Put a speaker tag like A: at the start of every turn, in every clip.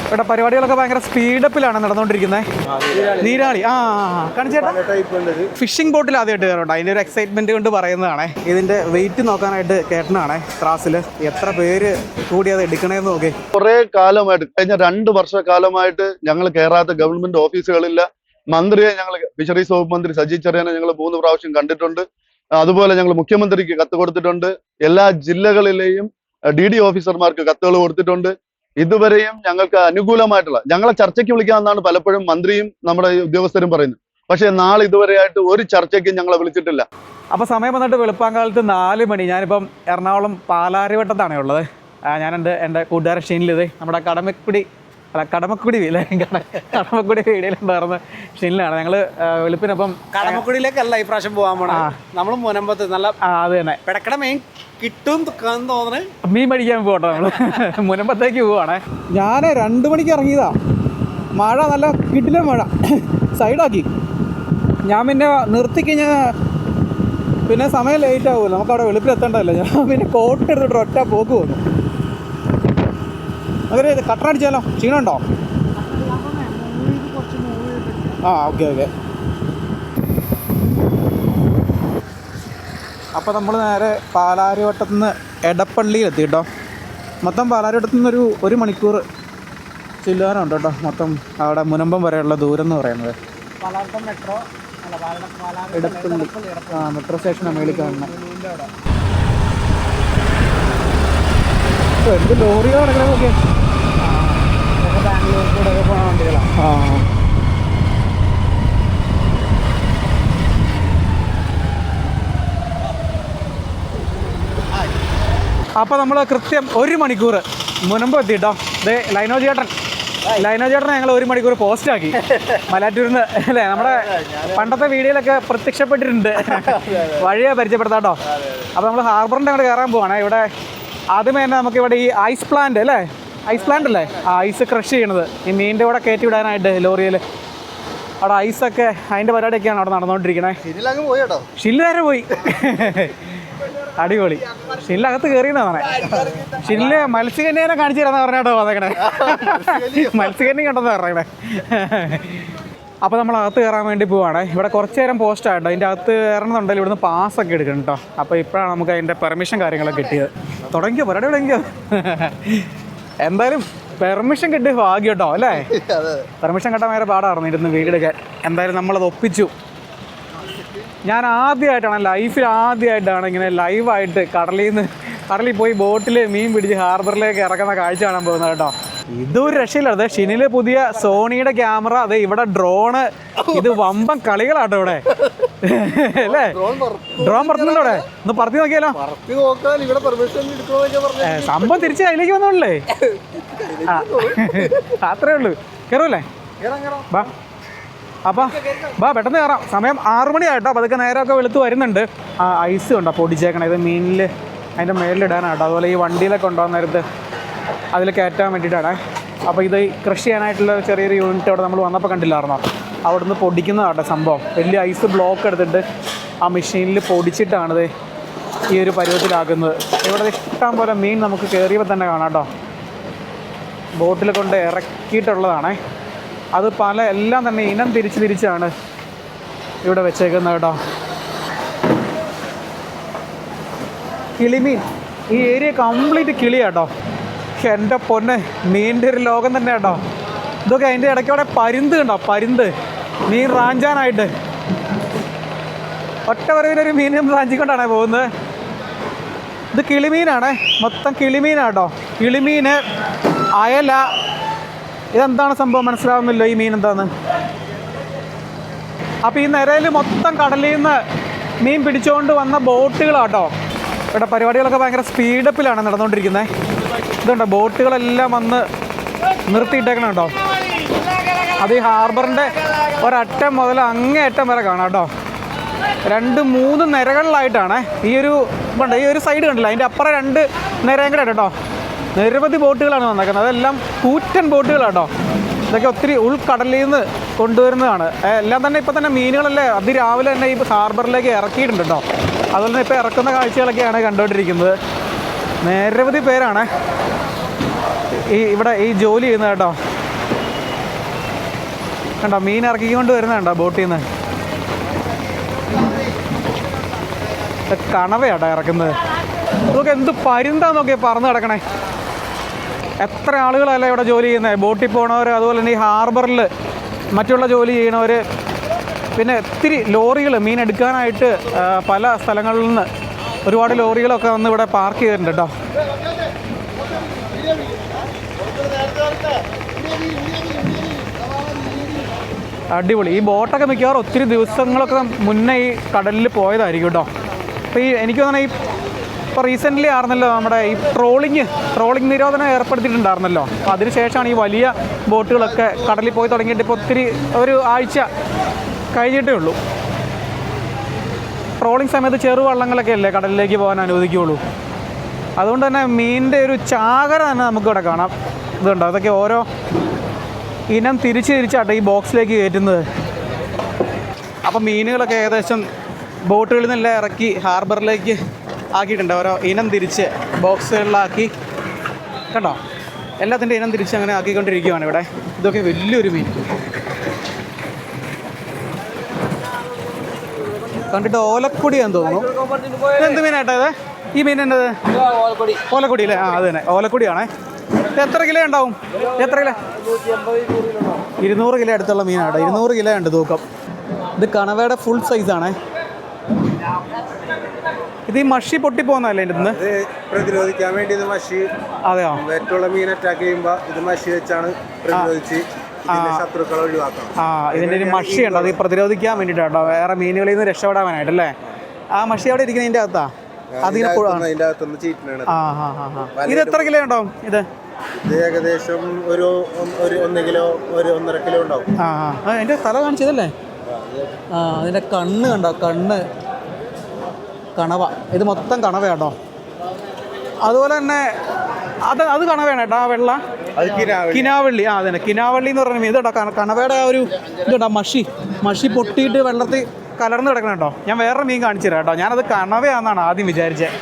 A: ഇവിടെ പരിപാടികളൊക്കെ ഭയങ്കര സ്പീഡപ്പിലാണ് നടന്നുകൊണ്ടിരിക്കുന്നത്. നീരാളി കാണിച്ചേട്ടാ, ഫിഷിംഗ് ബോട്ടിൽ ആദ്യമായിട്ട് കയറുണ്ട്. അതിൻ്റെ ഒരു എക്സൈറ്റ്മെന്റ് കൊണ്ട് പറയുന്നതാണ്. ഇതിന്റെ വെയിറ്റ് നോക്കാനായിട്ട് കേട്ടനാണ് ക്ലാസ്സിൽ. എത്ര പേര് കൂടി അത് എടുക്കണേന്ന് നോക്കി.
B: കുറെ കാലമായിട്ട്, കഴിഞ്ഞ 2 വർഷക്കാലമായിട്ട് ഞങ്ങൾ കയറാത്ത ഗവൺമെന്റ് ഓഫീസുകളില്ല. മന്ത്രിയെ ഞങ്ങൾ, ഫിഷറീസ് വകുപ്പ് മന്ത്രി സജി ചെറിയാനെ ഞങ്ങൾ 3 പ്രാവശ്യം കണ്ടിട്ടുണ്ട്. അതുപോലെ ഞങ്ങൾ മുഖ്യമന്ത്രിക്ക് കത്ത് കൊടുത്തിട്ടുണ്ട്. എല്ലാ ജില്ലകളിലെയും DD ഓഫീസർമാർക്ക് കത്തുകൾ കൊടുത്തിട്ടുണ്ട്. ഇതുവരെയും ഞങ്ങൾക്ക് അനുകൂലമായിട്ടുള്ള, ഞങ്ങളെ ചർച്ചയ്ക്ക് വിളിക്കാമെന്നാണ് പലപ്പോഴും മന്ത്രിയും നമ്മുടെ ഉദ്യോഗസ്ഥരും പറയുന്നത്. പക്ഷേ നാളെ ഇതുവരെയായിട്ട് ഒരു ചർച്ചയ്ക്കും ഞങ്ങളെ വിളിച്ചിട്ടില്ല.
A: അപ്പോൾ സമയം വന്നിട്ട് വെളുപ്പാങ്കാലത്ത് 4 മണി. ഞാനിപ്പം എറണാകുളം പാലാരിവട്ടത്താണ് ഉള്ളത്. ഞാനെൻ്റെ എൻ്റെ കൂട്ടുകാരൻ ഷിനിലിത് നമ്മുടെ കടമക്കുടി വീഡിയോയിലുണ്ടായിരുന്ന ഷിനിലാണ്. ഞങ്ങൾ വെളുപ്പിനപ്പം
C: കടമക്കുടിയിലേക്കല്ല ഈ പ്രാവശ്യം പോകാൻ പോണേ. നമ്മൾ മുനമ്പത്ത് നല്ല
A: അത് തന്നെ
C: പിടക്കട മെയിൻ കിട്ടും തോന്നുന്നു.
A: മീൻ മേടിക്കാൻ പോകട്ടെ. നമ്മൾ മുനമ്പത്തേക്ക് പോവാണേ. ഞാൻ 2 മണിക്ക് ഇറങ്ങിയതാ. മഴ നല്ല കിട്ടില്ല, മഴ സൈഡാക്കി. ഞാൻ പിന്നെ നിർത്തിക്കഴിഞ്ഞാൽ പിന്നെ സമയം ലേറ്റ് ആകുമല്ലോ, നമുക്കവിടെ വെളുപ്പിലെത്തേണ്ടതല്ലോ. ഞാൻ പിന്നെ കോട്ട് എടുത്തിട്ട് ഒറ്റ പോക്ക് പോകുന്നു. അതെ, കട്ടറടിച്ചാലോ? ക്ഷീണമുണ്ടോ? ഓക്കെ. അപ്പോൾ നമ്മൾ നേരെ പാലാരിവട്ടത്തു നിന്ന് എടപ്പള്ളിയിൽ എത്തി കേട്ടോ. മൊത്തം പാലാരിവട്ടത്തു നിന്നൊരു 1 മണിക്കൂർ ചെല്ലുവാനുണ്ട് കേട്ടോ. മൊത്തം അവിടെ മുനമ്പം വരെയുള്ള ദൂരം എന്ന് പറയുന്നത്. എടപ്പള്ളി മെട്രോ സ്റ്റേഷൻ മേളിൽ കാണണം. എന്ത് ലോറിയോ നടക്കണമൊക്കെ ബാംഗ്ലൂർ കൂടെ പോണ വണ്ടികളാണ്. അപ്പോൾ നമ്മൾ കൃത്യം 1 മണിക്കൂർ മുനമ്പ് എത്തിയിട്ടോ. ഇത് ലൈനോ ചേട്ടനെ ഞങ്ങൾ 1 മണിക്കൂർ പോസ്റ്റാക്കി മലയാറ്റൂരിൽ നിന്ന് അല്ലേ. നമ്മുടെ പണ്ടത്തെ വീഡിയോയിലൊക്കെ പ്രത്യക്ഷപ്പെട്ടിട്ടുണ്ട്. വഴിയെ പരിചയപ്പെടുത്താം കേട്ടോ. അപ്പോൾ നമ്മൾ ഹാർബറിൻ്റെ അങ്ങോട്ട് കയറാൻ പോവാണ്. ഇവിടെ ആദ്യമേ തന്നെ നമുക്കിവിടെ ഈ ഐസ് പ്ലാന്റ് അല്ലേ, ഐസ് ക്രഷ് ചെയ്യണത്, ഈ മീനിൻ്റെ കൂടെ കയറ്റി വിടാനായിട്ട് ലോറിയിൽ. അവിടെ ഐസൊക്കെ അതിൻ്റെ പരിപാടിയൊക്കെയാണ് അവിടെ നടന്നുകൊണ്ടിരിക്കണേ. ഷില്ലുകാരെ പോയി. അടിപൊളി. ഷില്ലകത്ത് കയറിയെന്നാണ്. ഷില്ല് മത്സ്യകന്യനെ കാണിച്ചു തരാന്ന് പറഞ്ഞാട്ടോ വന്നേക്കണേ. മത്സ്യകന്യ കണ്ടെന്ന് പറഞ്ഞേ. അപ്പോൾ നമ്മൾ അകത്ത് കയറാൻ വേണ്ടി പോവാണ്. ഇവിടെ കുറച്ച് നേരം പോസ്റ്റ് ആയിട്ടോ. അതിൻ്റെ അകത്ത് കയറണമെന്നുണ്ടെങ്കിൽ ഇവിടുന്ന് പാസ്സൊക്കെ എടുക്കണം കേട്ടോ. അപ്പോൾ ഇപ്പോഴാണ് നമുക്ക് അതിൻ്റെ പെർമിഷൻ കാര്യങ്ങളൊക്കെ കിട്ടിയത്. തുടങ്ങിയോ? എന്തായാലും പെർമിഷൻ കിട്ടിയ ഭാഗ്യം കേട്ടോ അല്ലേ. പെർമിഷൻ കിട്ടാൻ വേറെ പാടായിരുന്നു ഇരുന്ന് വീടെടുക്കാൻ. എന്തായാലും നമ്മളത് ഒപ്പിച്ചു. ഞാൻ ലൈഫിൽ ആദ്യമായിട്ടാണ് ഇങ്ങനെ ലൈവായിട്ട് കടലിൽ പോയി ബോട്ടിൽ മീൻ പിടിച്ച് ഹാർബറിലേക്ക് ഇറക്കുന്ന കാഴ്ച കാണാൻ പോകുന്നത് കേട്ടോ. ഇതൊരു രക്ഷയില്ല. അതെ, ഷിനില് പുതിയ സോണിയുടെ ക്യാമറ, അതെ ഇവിടെ ഡ്രോണ്. ഇത് വമ്പൻ കളികളാട്ടോ ഇവിടെ അല്ലേ. ഡ്രോൺ പറത്തുന്നുണ്ടോ ഇവിടെ? ഒന്ന് പറത്തി നോക്കിയാലോ. സംഭവം തിരിച്ച് അതിലേക്ക് വന്നോളേ. അത്രേ ഉള്ളൂ. കയറൂല്ലേ? ബാ പെട്ടെന്ന് കയറാം. സമയം 6 മണിയായിട്ടോ. അപ്പോൾ അതൊക്കെ നേരമൊക്കെ വെളുത്ത് വരുന്നുണ്ട്. ഐസ് ഉണ്ടോ പൊടിച്ചേക്കണം. ഇത് മീനിൽ അതിൻ്റെ മേലിലിടാനാട്ടോ. അതുപോലെ ഈ വണ്ടിയിലൊക്കെ കൊണ്ടുപോകുന്ന നേരത്ത് അതിൽ കയറ്റാൻ വേണ്ടിയിട്ടാണ്. അപ്പോൾ ഇത് കൃഷി ചെയ്യാനായിട്ടുള്ള ചെറിയൊരു യൂണിറ്റ് അവിടെ നമ്മൾ വന്നപ്പോൾ കണ്ടില്ലായിരുന്നോ? അവിടുന്ന് പൊടിക്കുന്നതാട്ടോ സംഭവം. വലിയ ഐസ് ബ്ലോക്ക് എടുത്തിട്ട് ആ മെഷീനിൽ പൊടിച്ചിട്ടാണിത് ഈ ഒരു പരുവത്തിലാക്കുന്നത്. ഇവിടെ ഇഷ്ടം പോലെ മീൻ നമുക്ക് കയറിയപ്പോൾ തന്നെ കാണാം കേട്ടോ. ബോട്ടിൽ കൊണ്ട് ഇറക്കിയിട്ടുള്ളതാണേ. അത് എല്ലാം തന്നെ ഇനം തിരിച്ചാണ് ഇവിടെ വെച്ചേക്കുന്നത് കേട്ടോ. കിളിമീൻ, ഈ ഏരിയ കംപ്ലീറ്റ് കിളിയാട്ടോ. എൻ്റെ പൊന്നെ, മീനിൻ്റെ ഒരു ലോകം തന്നെ കേട്ടോ. ഇതൊക്കെ അതിൻ്റെ ഇടയ്ക്കോടെ പരുന്ത് കണ്ടോ, മീൻ റാഞ്ചാനായിട്ട് ഒറ്റ വരവിനൊരു മീനും റാഞ്ചിക്കൊണ്ടാണ് പോകുന്നത്. ഇത് കിളിമീനാണേ, മൊത്തം കിളിമീനാട്ടോ. കിളിമീൻ, അയല. ഇതെന്താണ് സംഭവം മനസ്സിലാവുന്നില്ല ഈ മീൻ എന്താന്ന്. അപ്പോൾ ഈ നിരയിൽ മൊത്തം കടലിൽ നിന്ന് മീൻ പിടിച്ചുകൊണ്ട് വന്ന ബോട്ടുകളാട്ടോ. ഇവിടെ പരിപാടികളൊക്കെ ഭയങ്കര സ്പീഡപ്പിലാണ് നടന്നുകൊണ്ടിരിക്കുന്നത്. ഇതുണ്ടോ, ബോട്ടുകളെല്ലാം വന്ന് നിർത്തിയിട്ടേക്കണം കേട്ടോ. അത് ഈ ഹാർബറിൻ്റെ ഒരറ്റം മുതൽ അങ്ങേയറ്റം വരെ കാണാം കേട്ടോ. 2-3 നിരകളിലായിട്ടാണ് ഈ ഒരു സൈഡ് കണ്ടില്ല, അതിൻ്റെ അപ്പുറം 2 നിരയും കൂടെ കേട്ടോ. നിരവധി ബോട്ടുകളാണ് വന്നേക്കുന്നത്. അതെല്ലാം കൂറ്റൻ ബോട്ടുകളാട്ടോ. ഇതൊക്കെ ഒത്തിരി ഉൾക്കടലിൽ നിന്ന് കൊണ്ടുവരുന്നതാണ്. എല്ലാം തന്നെ ഇപ്പോൾ തന്നെ മീനുകളല്ലേ അതിരാവിലെ തന്നെ ഈ ഹാർബറിലേക്ക് ഇറക്കിയിട്ടുണ്ട് കേട്ടോ. അതുപോലെ തന്നെ ഇപ്പോൾ ഇറക്കുന്ന കാഴ്ചകളൊക്കെയാണ് കണ്ടുകൊണ്ടിരിക്കുന്നത്. നിരവധി പേരാണ് ഇവിടെ ഈ ജോലി ചെയ്യുന്നത് കേട്ടോ. കണ്ടോ മീൻ ഇറക്കിക്കൊണ്ട് വരുന്നുണ്ടോ ബോട്ടിൽ നിന്ന്. കണവയാട്ടോ ഇറക്കുന്നത്. ഇതൊക്കെ എന്ത് പരുന്താന്നൊക്കെ പറന്ന് കിടക്കണേ. എത്ര ആളുകളല്ല ഇവിടെ ജോലി ചെയ്യുന്നത്, ബോട്ടിൽ പോണവർ, അതുപോലെ തന്നെ ഈ ഹാർബറിൽ മറ്റുള്ള ജോലി ചെയ്യണവർ, പിന്നെ ഒത്തിരി ലോറികൾ മീൻ എടുക്കാനായിട്ട് പല സ്ഥലങ്ങളിൽ നിന്ന് ഒരുപാട് ലോറികളൊക്കെ വന്ന് ഇവിടെ പാർക്ക് ചെയ്തിട്ടുണ്ട് കേട്ടോ. അടിപൊളി. ഈ ബോട്ടൊക്കെ മിക്കവാറും ഒത്തിരി ദിവസങ്ങളൊക്കെ മുന്നേ ഈ കടലിൽ പോയതായിരിക്കും കേട്ടോ. അപ്പോൾ എനിക്ക് തോന്നുന്നു ഇപ്പോൾ റീസെൻ്റ്ലി ആയിരുന്നല്ലോ നമ്മുടെ ഈ ട്രോളിങ് നിരോധനം ഏർപ്പെടുത്തിയിട്ടുണ്ടായിരുന്നല്ലോ. അപ്പോൾ അതിനുശേഷമാണ് ഈ വലിയ ബോട്ടുകളൊക്കെ കടലിൽ പോയി തുടങ്ങിയിട്ട് ഇപ്പോൾ ഒത്തിരി ഒരു ആഴ്ച കഴിഞ്ഞിട്ടേ ഉള്ളൂ. ട്രോളിങ് സമയത്ത് ചെറുവള്ളങ്ങളൊക്കെ അല്ലേ കടലിലേക്ക് പോകാൻ അനുവദിക്കുകയുള്ളൂ. അതുകൊണ്ട് തന്നെ മീനിൻ്റെ ഒരു ചാകര തന്നെ നമുക്കിവിടെ കാണാം. ഇതുണ്ട്, അതൊക്കെ ഓരോ ഇനം തിരിച്ചാട്ടോ ഈ ബോക്സിലേക്ക് കയറ്റുന്നത്. അപ്പം മീനുകളൊക്കെ ഏകദേശം ബോട്ടുകളിൽ നിന്നെല്ലാം ഇറക്കി ഹാർബറിലേക്ക് ആക്കിയിട്ടുണ്ട്. ഓരോ ഇനം തിരിച്ച് ബോക്സുകളിലാക്കി കേട്ടോ. എല്ലാത്തിൻ്റെ ഇനം തിരിച്ച് അങ്ങനെ ആക്കിക്കൊണ്ടിരിക്കുകയാണ് ഇവിടെ. ഇതൊക്കെ വലിയൊരു മീൻ കണ്ടിട്ട് ഓലക്കൊടിയാന്ന് തോന്നുന്നു. എന്ത് മീനായിട്ടാ ഇത്? ഈ മീൻ എന്നത് ഓലക്കൊടി അല്ലേ? ആ അത് തന്നെ, ഓലക്കൊടിയാണേ. എത്ര കിലോ ഉണ്ടാവും? എത്ര കിലോ? 200 കിലോ അടുത്തുള്ള മീനാട്ടോ. 200 കിലോ ഉണ്ട് തൂക്കം. ഇത് കണവയുടെ ഫുൾ സൈസാണേ. ഇത് ഈ മഷി പൊട്ടിപ്പോകുന്നതല്ലേ ഇതിൽ നിന്ന്
C: പ്രതിരോധിക്കാൻ വേണ്ടി ഇത് മഷി.
A: അതെയോ?
C: മറ്റുള്ള മീൻ അറ്റാക്ക് ചെയ്യുമ്പോൾ ഇത് മഷി വെച്ചാണ് പ്രതിരോധിച്ച് ശത്രുക്കളെ ഒഴിവാക്കണം.
A: ഇതിൻ്റെ ഒരു മഷി ഉണ്ടോ അത് പ്രതിരോധിക്കാൻ വേണ്ടിയിട്ടോ, വേറെ മീനുകളിൽ നിന്ന് രക്ഷപ്പെടാനായിട്ടല്ലേ? ആ മഷി അവിടെ ഇരിക്കുന്നതിൻ്റെ അകത്താ? അതിൻ്റെ
C: അകത്തൊന്ന് ചീറ്റിനാണ്.
A: ഇത് എത്ര കിലോ ഉണ്ടാവും? ഇത്
C: ഏകദേശം ഒരു 1 കിലോ 1.5 കിലോ ഉണ്ടാവും.
A: അതിൻ്റെ തല കാണിച്ചതല്ലേ? അതിൻ്റെ കണ്ണ് കണ്ടോ? കണവ. ഇത് മൊത്തം കണവയാട്ടോ. അതുപോലെ തന്നെ അത് കണവയാണ് കേട്ടോ. ആ വെള്ള കിനാവള്ളി. അതന്നെ കിനാവള്ളി എന്ന് പറഞ്ഞ മീൻ. ഇതുണ്ടോ കണവയുടെ ആ ഒരു ഇതുണ്ടോ മഷി പൊട്ടിയിട്ട് വെള്ളത്തിൽ കലർന്ന് കിടക്കണം കേട്ടോ. ഞാൻ വേറെ മീൻ കാണിച്ചു തരാം കേട്ടോ. ഞാനത് കണവയാണെന്നാണ് ആദ്യം വിചാരിച്ചത്.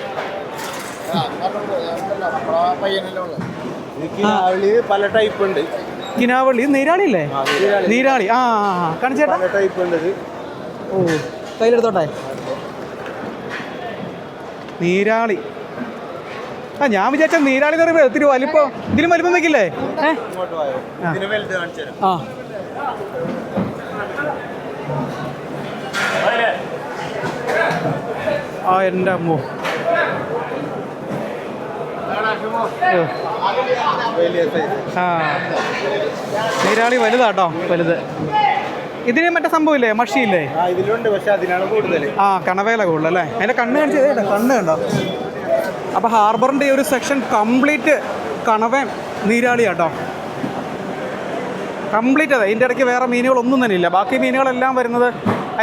C: പല ടൈപ്പ് ഉണ്ട്.
A: കിനാവള്ളി നീരാളി അല്ലേ? നീരാളി. കാണിച്ചേട്ടാ.
C: ടൈപ്പ് ഉണ്ട്.
A: ഓ കയ്യിലെടുത്തോട്ടെ. നീരാളി. ഞാൻ വിചാരിച്ച നീരാളി എന്ന് പറയുമ്പോൾ ഒത്തിരി വലിപ്പം, ഇതിലും വലിപ്പം വെക്കില്ലേ? എൻ്റെ അമ്മോ. നീരാളി വലുതാട്ടോ, വലുത്. ഇതിന് മറ്റേ സംഭവമില്ലേ, മഷിയില്ലേ?
C: ഇതിലുണ്ട്, പക്ഷെ അതിനാണ് കൂടുതൽ.
A: കണവേല കൂടുതൽ അല്ലേ? അതിൻ്റെ കണ്ണ് കാണിച്ചത് കണ്ണ് കണ്ടോ? അപ്പോൾ ഹാർബറിൻ്റെ ഈ ഒരു സെക്ഷൻ കംപ്ലീറ്റ് കണവയും നീരാളിയാട്ടോ. കംപ്ലീറ്റ് അതെ. ഇതിൻ്റെ ഇടയ്ക്ക് വേറെ മീനുകളൊന്നും തന്നെ ഇല്ല. ബാക്കി മീനുകളെല്ലാം വരുന്നത്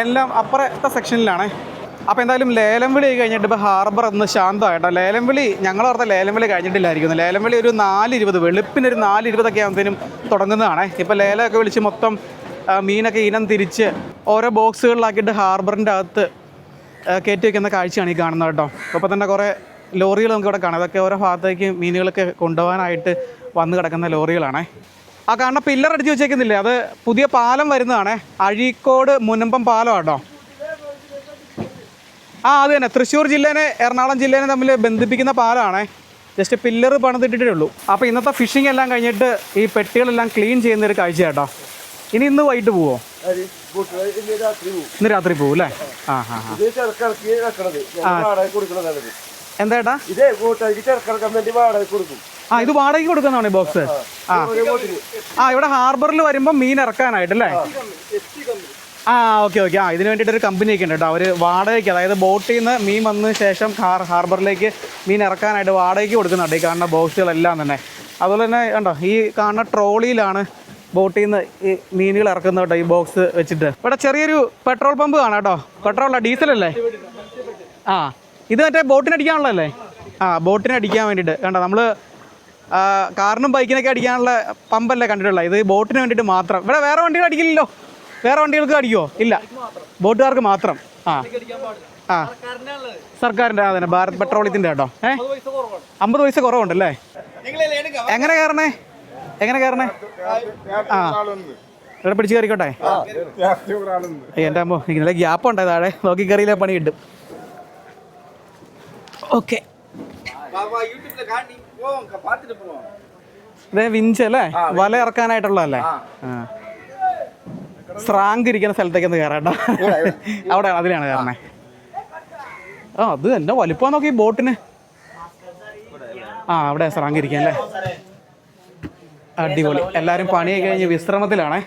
A: എല്ലാം അപ്പുറത്തെ സെക്ഷനിലാണ്. അപ്പോൾ എന്തായാലും ലേലം വിളി കഴിഞ്ഞിട്ട് ഇപ്പോൾ ഹാർബർ ഒന്ന് ശാന്തമായിട്ടോ. ലേലം വിളി ഞങ്ങളോർത്ത ലേലം വിളി കഴിഞ്ഞിട്ടില്ലായിരിക്കുന്നു. ലേലം വിളി ഒരു 4:20 വെളുപ്പിനൊരു 4:20 ആകുമ്പോഴത്തേനും തുടങ്ങുന്നതാണ്. ഇപ്പോൾ ലേലമൊക്കെ വിളിച്ച് മൊത്തം മീനൊക്കെ ഇനം തിരിച്ച് ഓരോ ബോക്സുകളിലാക്കിയിട്ട് ഹാർബറിൻ്റെ അകത്ത് കയറ്റി വയ്ക്കുന്ന കാഴ്ചയാണ് ഈ കാണുന്നത് കേട്ടോ. അപ്പോൾ തന്നെ കുറേ ലോറികൾ നമുക്ക് ഇവിടെ കാണാം. അതൊക്കെ ഓരോ ഭാഗത്തേക്ക് മീനുകളൊക്കെ കൊണ്ടുപോകാനായിട്ട് വന്ന് കിടക്കുന്ന ലോറികളാണേ. ആ കാണുന്ന പില്ലർ അടിച്ച് വെച്ചേക്കുന്നില്ലേ, അത് പുതിയ പാലം വരുന്നതാണേ. അഴീക്കോട് മുനമ്പം പാലം കേട്ടോ. അത് തന്നെ, തൃശ്ശൂർ ജില്ലേനെ എറണാകുളം ജില്ലേനെ തമ്മിൽ ബന്ധിപ്പിക്കുന്ന പാലമാണേ. ജസ്റ്റ് പില്ലർ പണിതിട്ടിട്ടേ ഉള്ളൂ. അപ്പോൾ ഇന്നത്തെ ഫിഷിംഗ് എല്ലാം കഴിഞ്ഞിട്ട് ഈ പെട്ടികളെല്ലാം ക്ലീൻ ചെയ്യുന്നൊരു കാഴ്ച കേട്ടോ. ഇന്ന് വൈകിട്ട് പോവോ? ഇന്ന് രാത്രി പോവും അല്ലേ? എന്താ? ഇത് വാടകയ്ക്ക് കൊടുക്കുന്നതാണ് ഈ ബോക്സ്. ഇവിടെ ഹാർബറിൽ വരുമ്പോൾ മീൻ ഇറക്കാനായിട്ടല്ലേ? ഓക്കെ. ഇതിന് വേണ്ടിയിട്ടൊരു കമ്പനിയൊക്കെ ഉണ്ട് കേട്ടോ. അവർ വാടകയ്ക്ക്, അതായത് ബോട്ടിൽ നിന്ന് മീൻ വന്നതിന് ശേഷം ഹാർബറിലേക്ക് മീൻ ഇറക്കാനായിട്ട് വാടകയ്ക്ക് കൊടുക്കുന്നുണ്ട് ഈ കാണുന്ന ബോക്സുകളെല്ലാം തന്നെ. അതുപോലെ തന്നെ കണ്ടോ, ഈ കാണുന്ന ട്രോളിയിലാണ് ബോട്ടിൽ നിന്ന് ഈ മീനുകൾ ഇറക്കുന്നത് കേട്ടോ, ഈ ബോക്സ് വെച്ചിട്ട്. ഇവിടെ ചെറിയൊരു പെട്രോൾ പമ്പ് കാണാം കേട്ടോ. പെട്രോളല്ല, ഡീസലല്ലേ? ഇത് മറ്റേ ബോട്ടിനടിക്കാനുള്ളതല്ലേ? ബോട്ടിനടിക്കാൻ വേണ്ടിയിട്ട് കണ്ടോ. നമ്മൾ കാറിനും ബൈക്കിനൊക്കെ അടിക്കാനുള്ള പമ്പല്ലേ കണ്ടിട്ടുള്ളത്. ഇത് ബോട്ടിന് വേണ്ടിയിട്ട് മാത്രം. ഇവിടെ വേറെ വണ്ടികൾ അടിക്കില്ലല്ലോ? വേറെ വണ്ടികൾക്ക് അടിക്കുമോ? ഇല്ല, ബോട്ടുകാർക്ക് മാത്രം. സർക്കാരിൻ്റെ അതന്നെ, ഭാരത് പെട്രോളിയത്തിൻ്റെ കേട്ടോ. 50 പൈസ കുറവുണ്ടല്ലേ? എങ്ങനെ കയറണേ? ഇവിടെ പിടിച്ച് കയറിക്കോട്ടെ. എൻ്റെ അമ്മോ ഇങ്ങനെ ഗ്യാപ്പ് ഉണ്ട് താഴെ, നോക്കി കയറിയില്ല പണി കിട്ടും. ഓക്കെ, ഇതേ വിഞ്ച് അല്ലേ, വല ഇറക്കാനായിട്ടുള്ളതല്ലേ? സ്രാങ്ക് ഇരിക്കുന്ന സ്ഥലത്തേക്ക് ഒന്ന് കയറാട്ടോ. അവിടെ അതിലാണ് കയറണേ. അത് എന്നെ വലിപ്പം നോക്കി ബോട്ടിന്. അവിടെ സ്രാങ്ക് ഇരിക്കാൻ അല്ലേ? അടിപൊളി. എല്ലാവരും പണിയൊക്കെ കഴിഞ്ഞ് വിശ്രമത്തിലാണേ.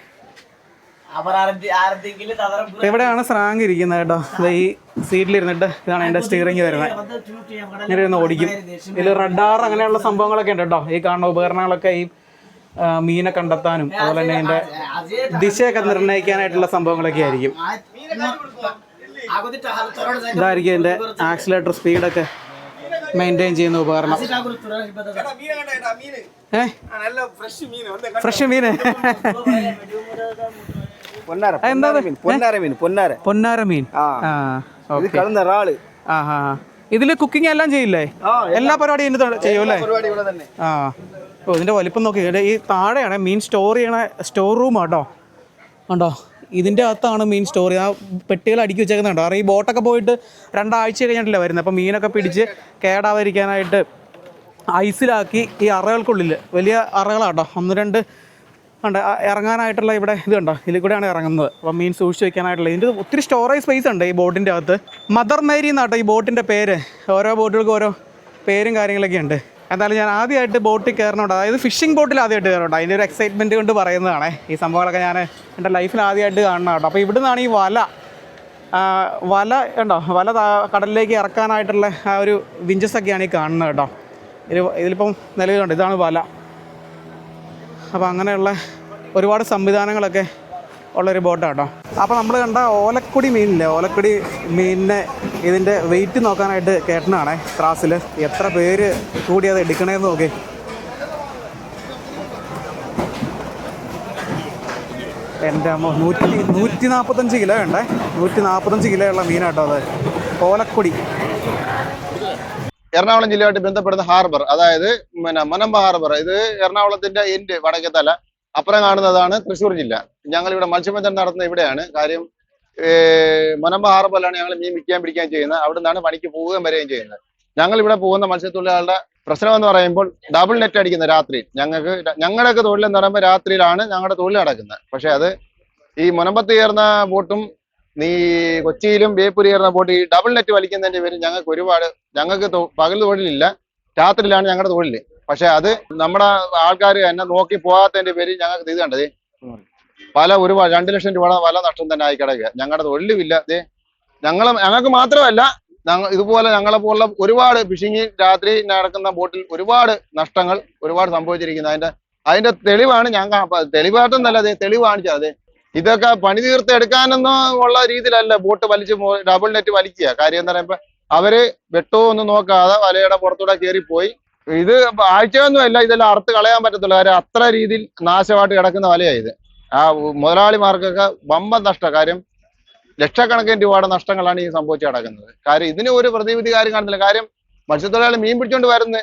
A: എവിടെയാണ് സ്രാങ്ക് ഇരിക്കുന്നത് കേട്ടോ. ഈ സീറ്റിലിരുന്നിട്ട് ഇതാണ് എൻ്റെ സ്റ്റിയറിംഗ് വരുന്നത്. ഇങ്ങനെ ഇരുന്ന് ഓടിക്കും. ഇതിൽ റഡാർ അങ്ങനെയുള്ള സംഭവങ്ങളൊക്കെ ഉണ്ട് കേട്ടോ. ഈ കാണുന്ന ഉപകരണങ്ങളൊക്കെ ഈ മീനെ കണ്ടെത്താനും അതുപോലെ തന്നെ ഇതിൻ്റെ ദിശയൊക്കെ നിർണ്ണയിക്കാനായിട്ടുള്ള സംഭവങ്ങളൊക്കെ ആയിരിക്കും. ഇതായിരിക്കും ഇതിൻ്റെ ആക്സിലേറ്റർ സ്പീഡൊക്കെ മെയിൻറ്റെയിൻ ചെയ്യുന്ന ഉപകരണം. ഫ്രഷ് മീന് പൊന്നാര മീൻ. ഇതില് കുക്കിംഗ് എല്ലാം ചെയ്യില്ലേ? എല്ലാ പരിപാടിയും ചെയ്യൂല്ലേ? ഓ ഇതിന്റെ വലിപ്പം നോക്കി. ഈ താഴെയാണ് മീൻ സ്റ്റോർ ചെയ്യണ സ്റ്റോർ റൂം കേട്ടോ. ഉണ്ടോ? ഇതിൻ്റെ അകത്താണ് മീൻ സ്റ്റോർ ചെയ്യുക. ആ പെട്ടികൾ അടുക്കി വെച്ചേക്കുന്നുണ്ടോ? കാരണം ഈ ബോട്ടൊക്കെ പോയിട്ട് 2 ആഴ്ച കഴിഞ്ഞിട്ടില്ല വരുന്നത്. അപ്പോൾ മീനൊക്കെ പിടിച്ച് കേടാവാതിരിക്കാനായിട്ട് ഐസിലാക്കി ഈ അറകൾക്കുള്ളിൽ, വലിയ അറകളാട്ടോ, 1-2 ഉണ്ട് ഇറങ്ങാനായിട്ടുള്ള. ഇവിടെ ഇത് കണ്ടോ, ഇതിൽ കൂടെയാണ് ഇറങ്ങുന്നത്. അപ്പോൾ മീൻ സൂക്ഷിച്ച് വെക്കാനായിട്ടുള്ള ഇതിൻ്റെ ഒത്തിരി സ്റ്റോറേജ് സ്പേസ് ഉണ്ട് ഈ ബോട്ടിൻ്റെ അകത്ത്. മദർ മേരി എന്നാട്ടോ ഈ ബോട്ടിൻ്റെ പേര്. ഓരോ ബോട്ടുകൾക്ക് ഓരോ പേരും കാര്യങ്ങളൊക്കെ ഉണ്ട്. എന്തായാലും ഞാൻ ആദ്യമായിട്ട് ബോട്ടിൽ കയറണുണ്ട്, അതായത് ഫിഷിംഗ് ബോട്ടിൽ ആദ്യമായിട്ട് കയറുന്നുണ്ട്. അതിൻ്റെ ഒരു എക്സൈറ്റ്മെൻറ്റ് കൊണ്ട് പറയുന്നതാണ്. ഈ സംഭവങ്ങളൊക്കെ ഞാൻ എൻ്റെ ലൈഫിൽ ആദ്യമായിട്ട് കാണണം കേട്ടോ. അപ്പോൾ ഇവിടെ നിന്നാണ് ഈ വല ഉണ്ടോ, വല കടലിലേക്ക് ഇറക്കാനായിട്ടുള്ള ആ ഒരു വിഞ്ചസൊക്കെയാണ് ഈ കാണുന്നത് കേട്ടോ. ഇതിലിപ്പം നിലവിലുണ്ട്, ഇതാണ് വല. അപ്പോൾ അങ്ങനെയുള്ള ഒരുപാട് സംവിധാനങ്ങളൊക്കെ ഉള്ളൊരു ബോട്ടാണ് കേട്ടോ. അപ്പോൾ നമ്മൾ കണ്ട ഓലക്കുടി മീനില്ലേ, ഓലക്കുടി മീനിനെ ഇതിൻ്റെ വെയിറ്റ് നോക്കാനായിട്ട് കയറ്റണാണേ ത്രാസിൽ. എത്ര പേര് കൂടി അത് എടുക്കണേന്ന് നോക്കി. എൻ്റെ അമ്മ 145 കിലോ ഉണ്ടേ. 145 കിലോ ഉള്ള മീനാട്ടോ അത്, ഓലക്കുടി.
B: എറണാകുളം ജില്ലയായിട്ട് ബന്ധപ്പെടുന്ന ഹാർബർ, അതായത് മനമ്പ ഹാർബർ. ഇത് എറണാകുളത്തിന്റെ എൻഡ് വടക്കേത്തല. അപ്പുറം കാണുന്നതാണ് തൃശ്ശൂർ ജില്ല. ഞങ്ങൾ ഇവിടെ മത്സ്യബന്ധനം നടത്തുന്നത് ഇവിടെയാണ്. കാര്യം മനമ്പ ഹാർബറിലാണ് ഞങ്ങൾ മീൻ പിടിക്കാൻ ചെയ്യുന്നത്. അവിടെ നിന്നാണ് പണിക്ക് പോവുകയും വരികയും ചെയ്യുന്നത്. ഞങ്ങൾ ഇവിടെ പോകുന്ന മത്സ്യത്തൊഴിലാളികളുടെ പ്രശ്നം എന്ന് പറയുമ്പോൾ ഡബിൾ നെറ്റ് അടിക്കുന്ന രാത്രി. ഞങ്ങളുടെയൊക്കെ തൊഴിലെന്ന് പറയുമ്പോൾ രാത്രിയിലാണ് ഞങ്ങളുടെ തൊഴിൽ നടക്കുന്നത്. പക്ഷെ അത് ഈ മുനമ്പത്ത് കയറുന്ന ബോട്ടും കൊച്ചിയിലും ബേപ്പൂർ കയറുന്ന ബോട്ട് ഈ ഡബിൾ നെറ്റ് വലിക്കുന്നതിന്റെ പേര് ഞങ്ങൾക്ക് പകൽ തൊഴിലില്ല, രാത്രിയിലാണ് ഞങ്ങളുടെ തൊഴിൽ. പക്ഷെ അത് നമ്മുടെ ആൾക്കാർ എന്നെ നോക്കി പോകാത്തതിന്റെ പേര് ഞങ്ങൾക്ക് ഇത് കണ്ടത് ഒരുപാട് 2 ലക്ഷം രൂപ വല നഷ്ടം തന്നെ ആയി കിടക്കുക. ഞങ്ങളുടെ തൊഴിലുമില്ല. ഞങ്ങൾക്ക് മാത്രമല്ല, ഇതുപോലെ ഞങ്ങളെ പോലുള്ള ഒരുപാട് ഫിഷിംഗ് രാത്രി നടക്കുന്ന ബോട്ടിൽ ഒരുപാട് നഷ്ടങ്ങൾ സംഭവിച്ചിരിക്കുന്നത്. അതിന്റെ തെളിവാണ് തെളിവായിട്ടൊന്നല്ല, തെളിവ് കാണിച്ചത്. ഇതൊക്കെ പണി തീർത്ത് എടുക്കാനൊന്നും ഉള്ള രീതിയിലല്ല ബോട്ട് വലിച്ച് ഡബിൾ നെറ്റ് വലിക്കുക. കാര്യം എന്താ പറയുമ്പോ അവര് വെട്ടോ ഒന്നും നോക്കാതെ വലയുടെ പുറത്തൂടെ കയറിപ്പോയി. ഇത് ആഴ്ചയൊന്നുമല്ല, ഇതെല്ലാം അറുത്ത് കളയാൻ പറ്റത്തുള്ളൂ. കാര്യം അത്ര രീതിയിൽ നാശമായിട്ട് കിടക്കുന്ന വലയായത്. ആ മുതലാളിമാർക്കൊക്കെ വമ്പൻ നഷ്ടം. കാര്യം ലക്ഷക്കണക്കിന് രൂപയുടെ നഷ്ടങ്ങളാണ് ഈ സംഭവിച്ച് കിടക്കുന്നത്. കാര്യം ഇതിന് ഒരു പ്രതിവിധി കാര്യം കാണുന്നില്ല. കാര്യം മത്സ്യത്തൊഴിലാളി മീൻ പിടിച്ചോണ്ട് വരുന്നത്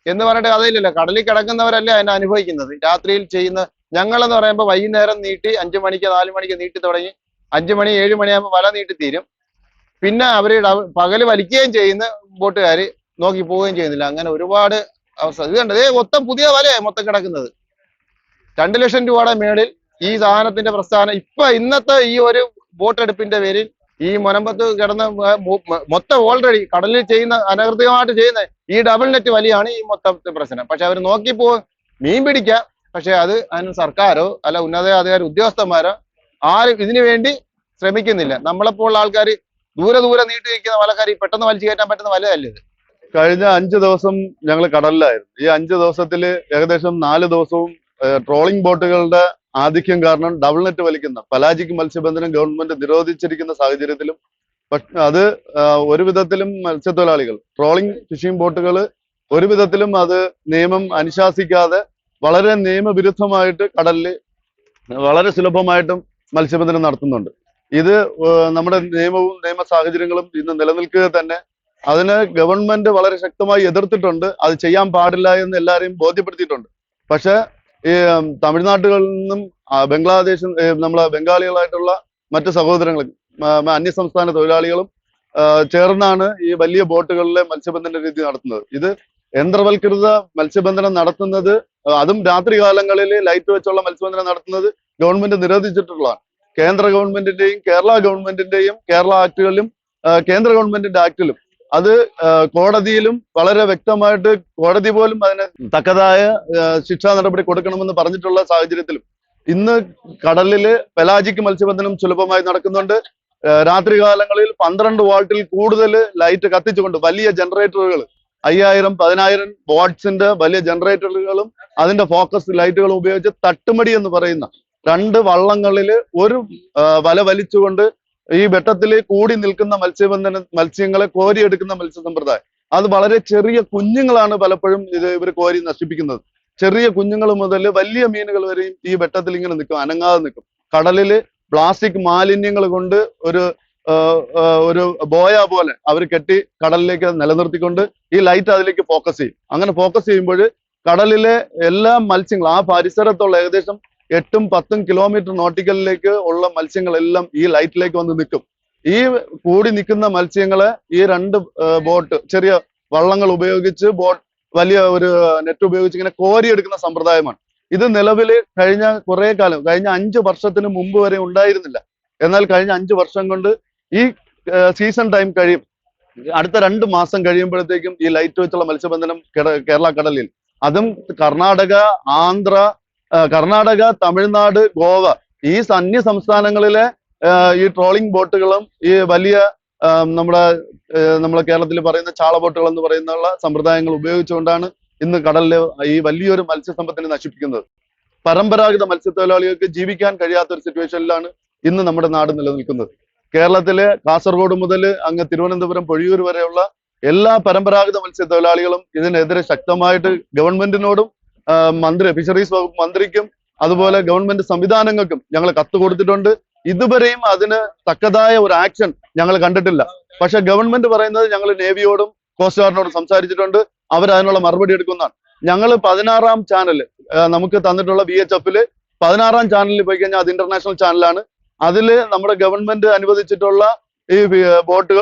B: എന്ന് പറഞ്ഞിട്ട് കഥയില്ലല്ലോ. കടലിൽ കിടക്കുന്നവരല്ലേ അതിനെ അനുഭവിക്കുന്നത്. രാത്രിയിൽ ചെയ്യുന്ന ഞങ്ങളെന്ന് പറയുമ്പോൾ വൈകുന്നേരം നീട്ടി 5 മണിക്ക് 4 മണിക്ക് നീട്ടി തുടങ്ങി 5 മണി 7 മണിയാകുമ്പോൾ വല നീട്ടി തീരും. പിന്നെ അവര് പകല് വലിക്കുകയും ചെയ്യുന്ന ബോട്ടുകാർ നോക്കി പോവുകയും ചെയ്യുന്നില്ല. അങ്ങനെ ഒരുപാട് അവസ്ഥ. ഇത് കണ്ടത് മൊത്തം പുതിയ വലയായി മൊത്തം കിടക്കുന്നത്. 2 ലക്ഷം രൂപയുടെ മേളിൽ ഈ സാധനത്തിന്റെ പ്രസ്ഥാനം. ഇന്നത്തെ ഈ ഒരു ബോട്ടെടുപ്പിന്റെ പേരിൽ ഈ മുനമ്പത്ത് കിടന്ന മൊത്തം ഓൾറെഡി കടലിൽ ചെയ്യുന്ന അനധികൃതമായിട്ട് ചെയ്യുന്ന ഈ ഡബിൾ നെറ്റ് വലിയാണ് ഈ മൊത്തത്തെ പ്രശ്നം. പക്ഷെ അവർ നോക്കിപ്പോ മീൻ പിടിക്കാം. പക്ഷെ അതിന് സർക്കാരോ അല്ല ഉന്നതാധികാരി ഉദ്യോഗസ്ഥന്മാരോ ആരും ഇതിനു വേണ്ടി ശ്രമിക്കുന്നില്ല. നമ്മളെപ്പോലുള്ള ആൾക്കാർ ദൂരെ നീട്ടി വയ്ക്കുന്ന വലക്കാർ പെട്ടെന്ന് വലിച്ചു കയറ്റാൻ പറ്റുന്ന വലയല്ല ഇത്. കഴിഞ്ഞ 5 ദിവസം ഞങ്ങൾ കടലിലായിരുന്നു. ഈ 5 ദിവസത്തിൽ ഏകദേശം 4 ദിവസവും ട്രോളിംഗ് ബോട്ടുകളുടെ ആധിക്യം കാരണം ഡബിൾ നെറ്റ് വലിക്കുന്ന പലാജിക് മത്സ്യബന്ധനം ഗവൺമെന്റ് നിരോധിച്ചിരിക്കുന്ന സാഹചര്യത്തിലും അത് ഒരു വിധത്തിലും മത്സ്യത്തൊഴിലാളികൾ ട്രോളിംഗ് ഫിഷിംഗ് ബോട്ടുകൾ ഒരു വിധത്തിലും അത് നിയമം അനുശാസിക്കാതെ വളരെ നിയമവിരുദ്ധമായിട്ട് കടലിൽ വളരെ സുലഭമായിട്ടും മത്സ്യബന്ധനം നടത്തുന്നുണ്ട്. ഇത് നമ്മുടെ നിയമ സാഹചര്യങ്ങളും ഇന്ന് നിലനിൽക്കുക തന്നെ. അതിന് ഗവൺമെന്റ് വളരെ ശക്തമായി എതിർത്തിട്ടുണ്ട്. അത് ചെയ്യാൻ പാടില്ല എന്ന് എല്ലാവരെയും ബോധ്യപ്പെടുത്തിയിട്ടുണ്ട്. പക്ഷെ ഈ തമിഴ്നാട്ടുകളിൽ നിന്നും ബംഗ്ലാദേശ് നമ്മളെ ബംഗാളികളായിട്ടുള്ള മറ്റ് സഹോദരങ്ങൾ അന്യസംസ്ഥാന തൊഴിലാളികളും ചേർന്നാണ് ഈ വലിയ ബോട്ടുകളിലെ മത്സ്യബന്ധന രീതി നടത്തുന്നത്. ഇത് യന്ത്രവൽകൃത മത്സ്യബന്ധനം നടത്തുന്നത്, അതും രാത്രി കാലങ്ങളിൽ ലൈറ്റ് വെച്ചുള്ള മത്സ്യബന്ധനം നടത്തുന്നത് ഗവൺമെന്റ് നിരോധിച്ചിട്ടുള്ളതാണ്. കേന്ദ്ര ഗവൺമെന്റിന്റെയും കേരള ഗവൺമെന്റിന്റെയും കേരള ആക്ടുകളിലും കേന്ദ്ര ഗവൺമെന്റിന്റെ ആക്ടിലും അത് കോടതിയിലും വളരെ വ്യക്തമായിട്ട് കോടതി പോലും അതിന് തക്കതായ ശിക്ഷാ നടപടി കൊടുക്കണമെന്ന് പറഞ്ഞിട്ടുള്ള സാഹചര്യത്തിലും ഇന്ന് കടലില് പെലാജിക് മത്സ്യബന്ധനം സുലഭമായി നടക്കുന്നുണ്ട്. രാത്രി കാലങ്ങളിൽ 12 വാട്ടിൽ കൂടുതൽ ലൈറ്റ് കത്തിച്ചുകൊണ്ട് വലിയ ജനറേറ്ററുകൾ 5000-10000 വാട്ട്സിന്റെ വലിയ ജനറേറ്ററുകളും അതിന്റെ ഫോക്കസ് ലൈറ്റുകളും ഉപയോഗിച്ച് തട്ടുമടി എന്ന് പറയുന്ന 2 വള്ളങ്ങളിൽ ഒരു വല വലിച്ചുകൊണ്ട് ഈ വെട്ടത്തിൽ കൂടി നിൽക്കുന്ന മത്സ്യങ്ങളെ കോരിയെടുക്കുന്ന മത്സ്യസമ്പ്രദായം. അത് വളരെ ചെറിയ കുഞ്ഞുങ്ങളാണ് പലപ്പോഴും ഇവർ കോരി നശിപ്പിക്കുന്നത്. ചെറിയ കുഞ്ഞുങ്ങൾ മുതൽ വലിയ മീനുകൾ വരെയും ഈ വെട്ടത്തിൽ ഇങ്ങനെ നിൽക്കും, അനങ്ങാതെ നിൽക്കും. കടലില് പ്ലാസ്റ്റിക് മാലിന്യങ്ങൾ കൊണ്ട് ഒരു ബോയ പോലെ അവർ കെട്ടി കടലിലേക്ക് നിലനിർത്തിക്കൊണ്ട് ഈ ലൈറ്റ് അതിലേക്ക് ഫോക്കസ് ചെയ്യും. അങ്ങനെ ഫോക്കസ് ചെയ്യുമ്പോൾ കടലിലെ എല്ലാ മത്സ്യങ്ങളും ആ പരിസരത്തുള്ള ഏകദേശം 8-10 കിലോമീറ്റർ നോട്ടിക്കലിലേക്ക് ഉള്ള മത്സ്യങ്ങളെല്ലാം ഈ ലൈറ്റിലേക്ക് വന്ന് നിൽക്കും. ഈ കൂടി നിൽക്കുന്ന മത്സ്യങ്ങളെ ഈ 2 ബോട്ട് ചെറിയ വള്ളങ്ങൾ ഉപയോഗിച്ച് വലിയ ഒരു നെറ്റ് ഉപയോഗിച്ച് ഇങ്ങനെ കോരിയെടുക്കുന്ന സമ്പ്രദായമാണ്. ഇത് നിലവിൽ കഴിഞ്ഞ കുറെ കാലം, കഴിഞ്ഞ 5 വർഷത്തിന് മുമ്പ് വരെ ഉണ്ടായിരുന്നില്ല. എന്നാൽ കഴിഞ്ഞ 5 വർഷം കൊണ്ട് ഈ സീസൺ ടൈം കഴിയും, അടുത്ത 2 മാസം കഴിയുമ്പോഴത്തേക്കും ഈ ലൈറ്റ് വെച്ചുള്ള മത്സ്യബന്ധനം കേരള കടലിൽ, അതും കർണാടക, തമിഴ്നാട്, ഗോവ ഈ അന്യ സംസ്ഥാനങ്ങളിലെ ഈ ട്രോളിംഗ് ബോട്ടുകളും ഈ വലിയ നമ്മളെ കേരളത്തിൽ പറയുന്ന ചാള ബോട്ടുകൾ എന്ന് പറയുന്ന സമ്പ്രദായങ്ങൾ ഉപയോഗിച്ചുകൊണ്ടാണ് ഇന്ന് കടലിലെ ഈ വലിയൊരു മത്സ്യസമ്പത്തിനെ നശിപ്പിക്കുന്നത്. പരമ്പരാഗത മത്സ്യത്തൊഴിലാളികൾക്ക് ജീവിക്കാൻ കഴിയാത്ത ഒരു സിറ്റുവേഷനിലാണ് ഇന്ന് നമ്മുടെ നാട് നിലനിൽക്കുന്നത്. കേരളത്തിലെ കാസർഗോഡ് മുതൽ അങ്ങ് തിരുവനന്തപുരം, പൊഴിയൂർ വരെയുള്ള എല്ലാ പരമ്പരാഗത മത്സ്യത്തൊഴിലാളികളും ഇതിനെതിരെ ശക്തമായിട്ട് ഗവൺമെന്റിനോടും ഫിഷറീസ് വകുപ്പ് മന്ത്രിക്കും അതുപോലെ ഗവൺമെന്റ് സംവിധാനങ്ങൾക്കും ഞങ്ങൾ കത്ത് കൊടുത്തിട്ടുണ്ട്. ഇതുവരെയും അതിന് തക്കതായ ഒരു ആക്ഷൻ ഞങ്ങൾ കണ്ടിട്ടില്ല. പക്ഷെ ഗവൺമെന്റ് പറയുന്നത് ഞങ്ങൾ നേവിയോടും കോസ്റ്റ് ഗാർഡിനോടും സംസാരിച്ചിട്ടുണ്ട്, അവരതിനുള്ള മറുപടി എടുക്കുന്നതാണ്. ഞങ്ങൾ 16ാം ചാനൽ നമുക്ക് തന്നിട്ടുള്ള VHF 16ാം ചാനലിൽ പോയി കഴിഞ്ഞാൽ അത് ഇന്റർനാഷണൽ ചാനലാണ്. അതില് നമ്മുടെ ഗവൺമെന്റ് അനുവദിച്ചിട്ടുള്ള ഈ ബോട്ട്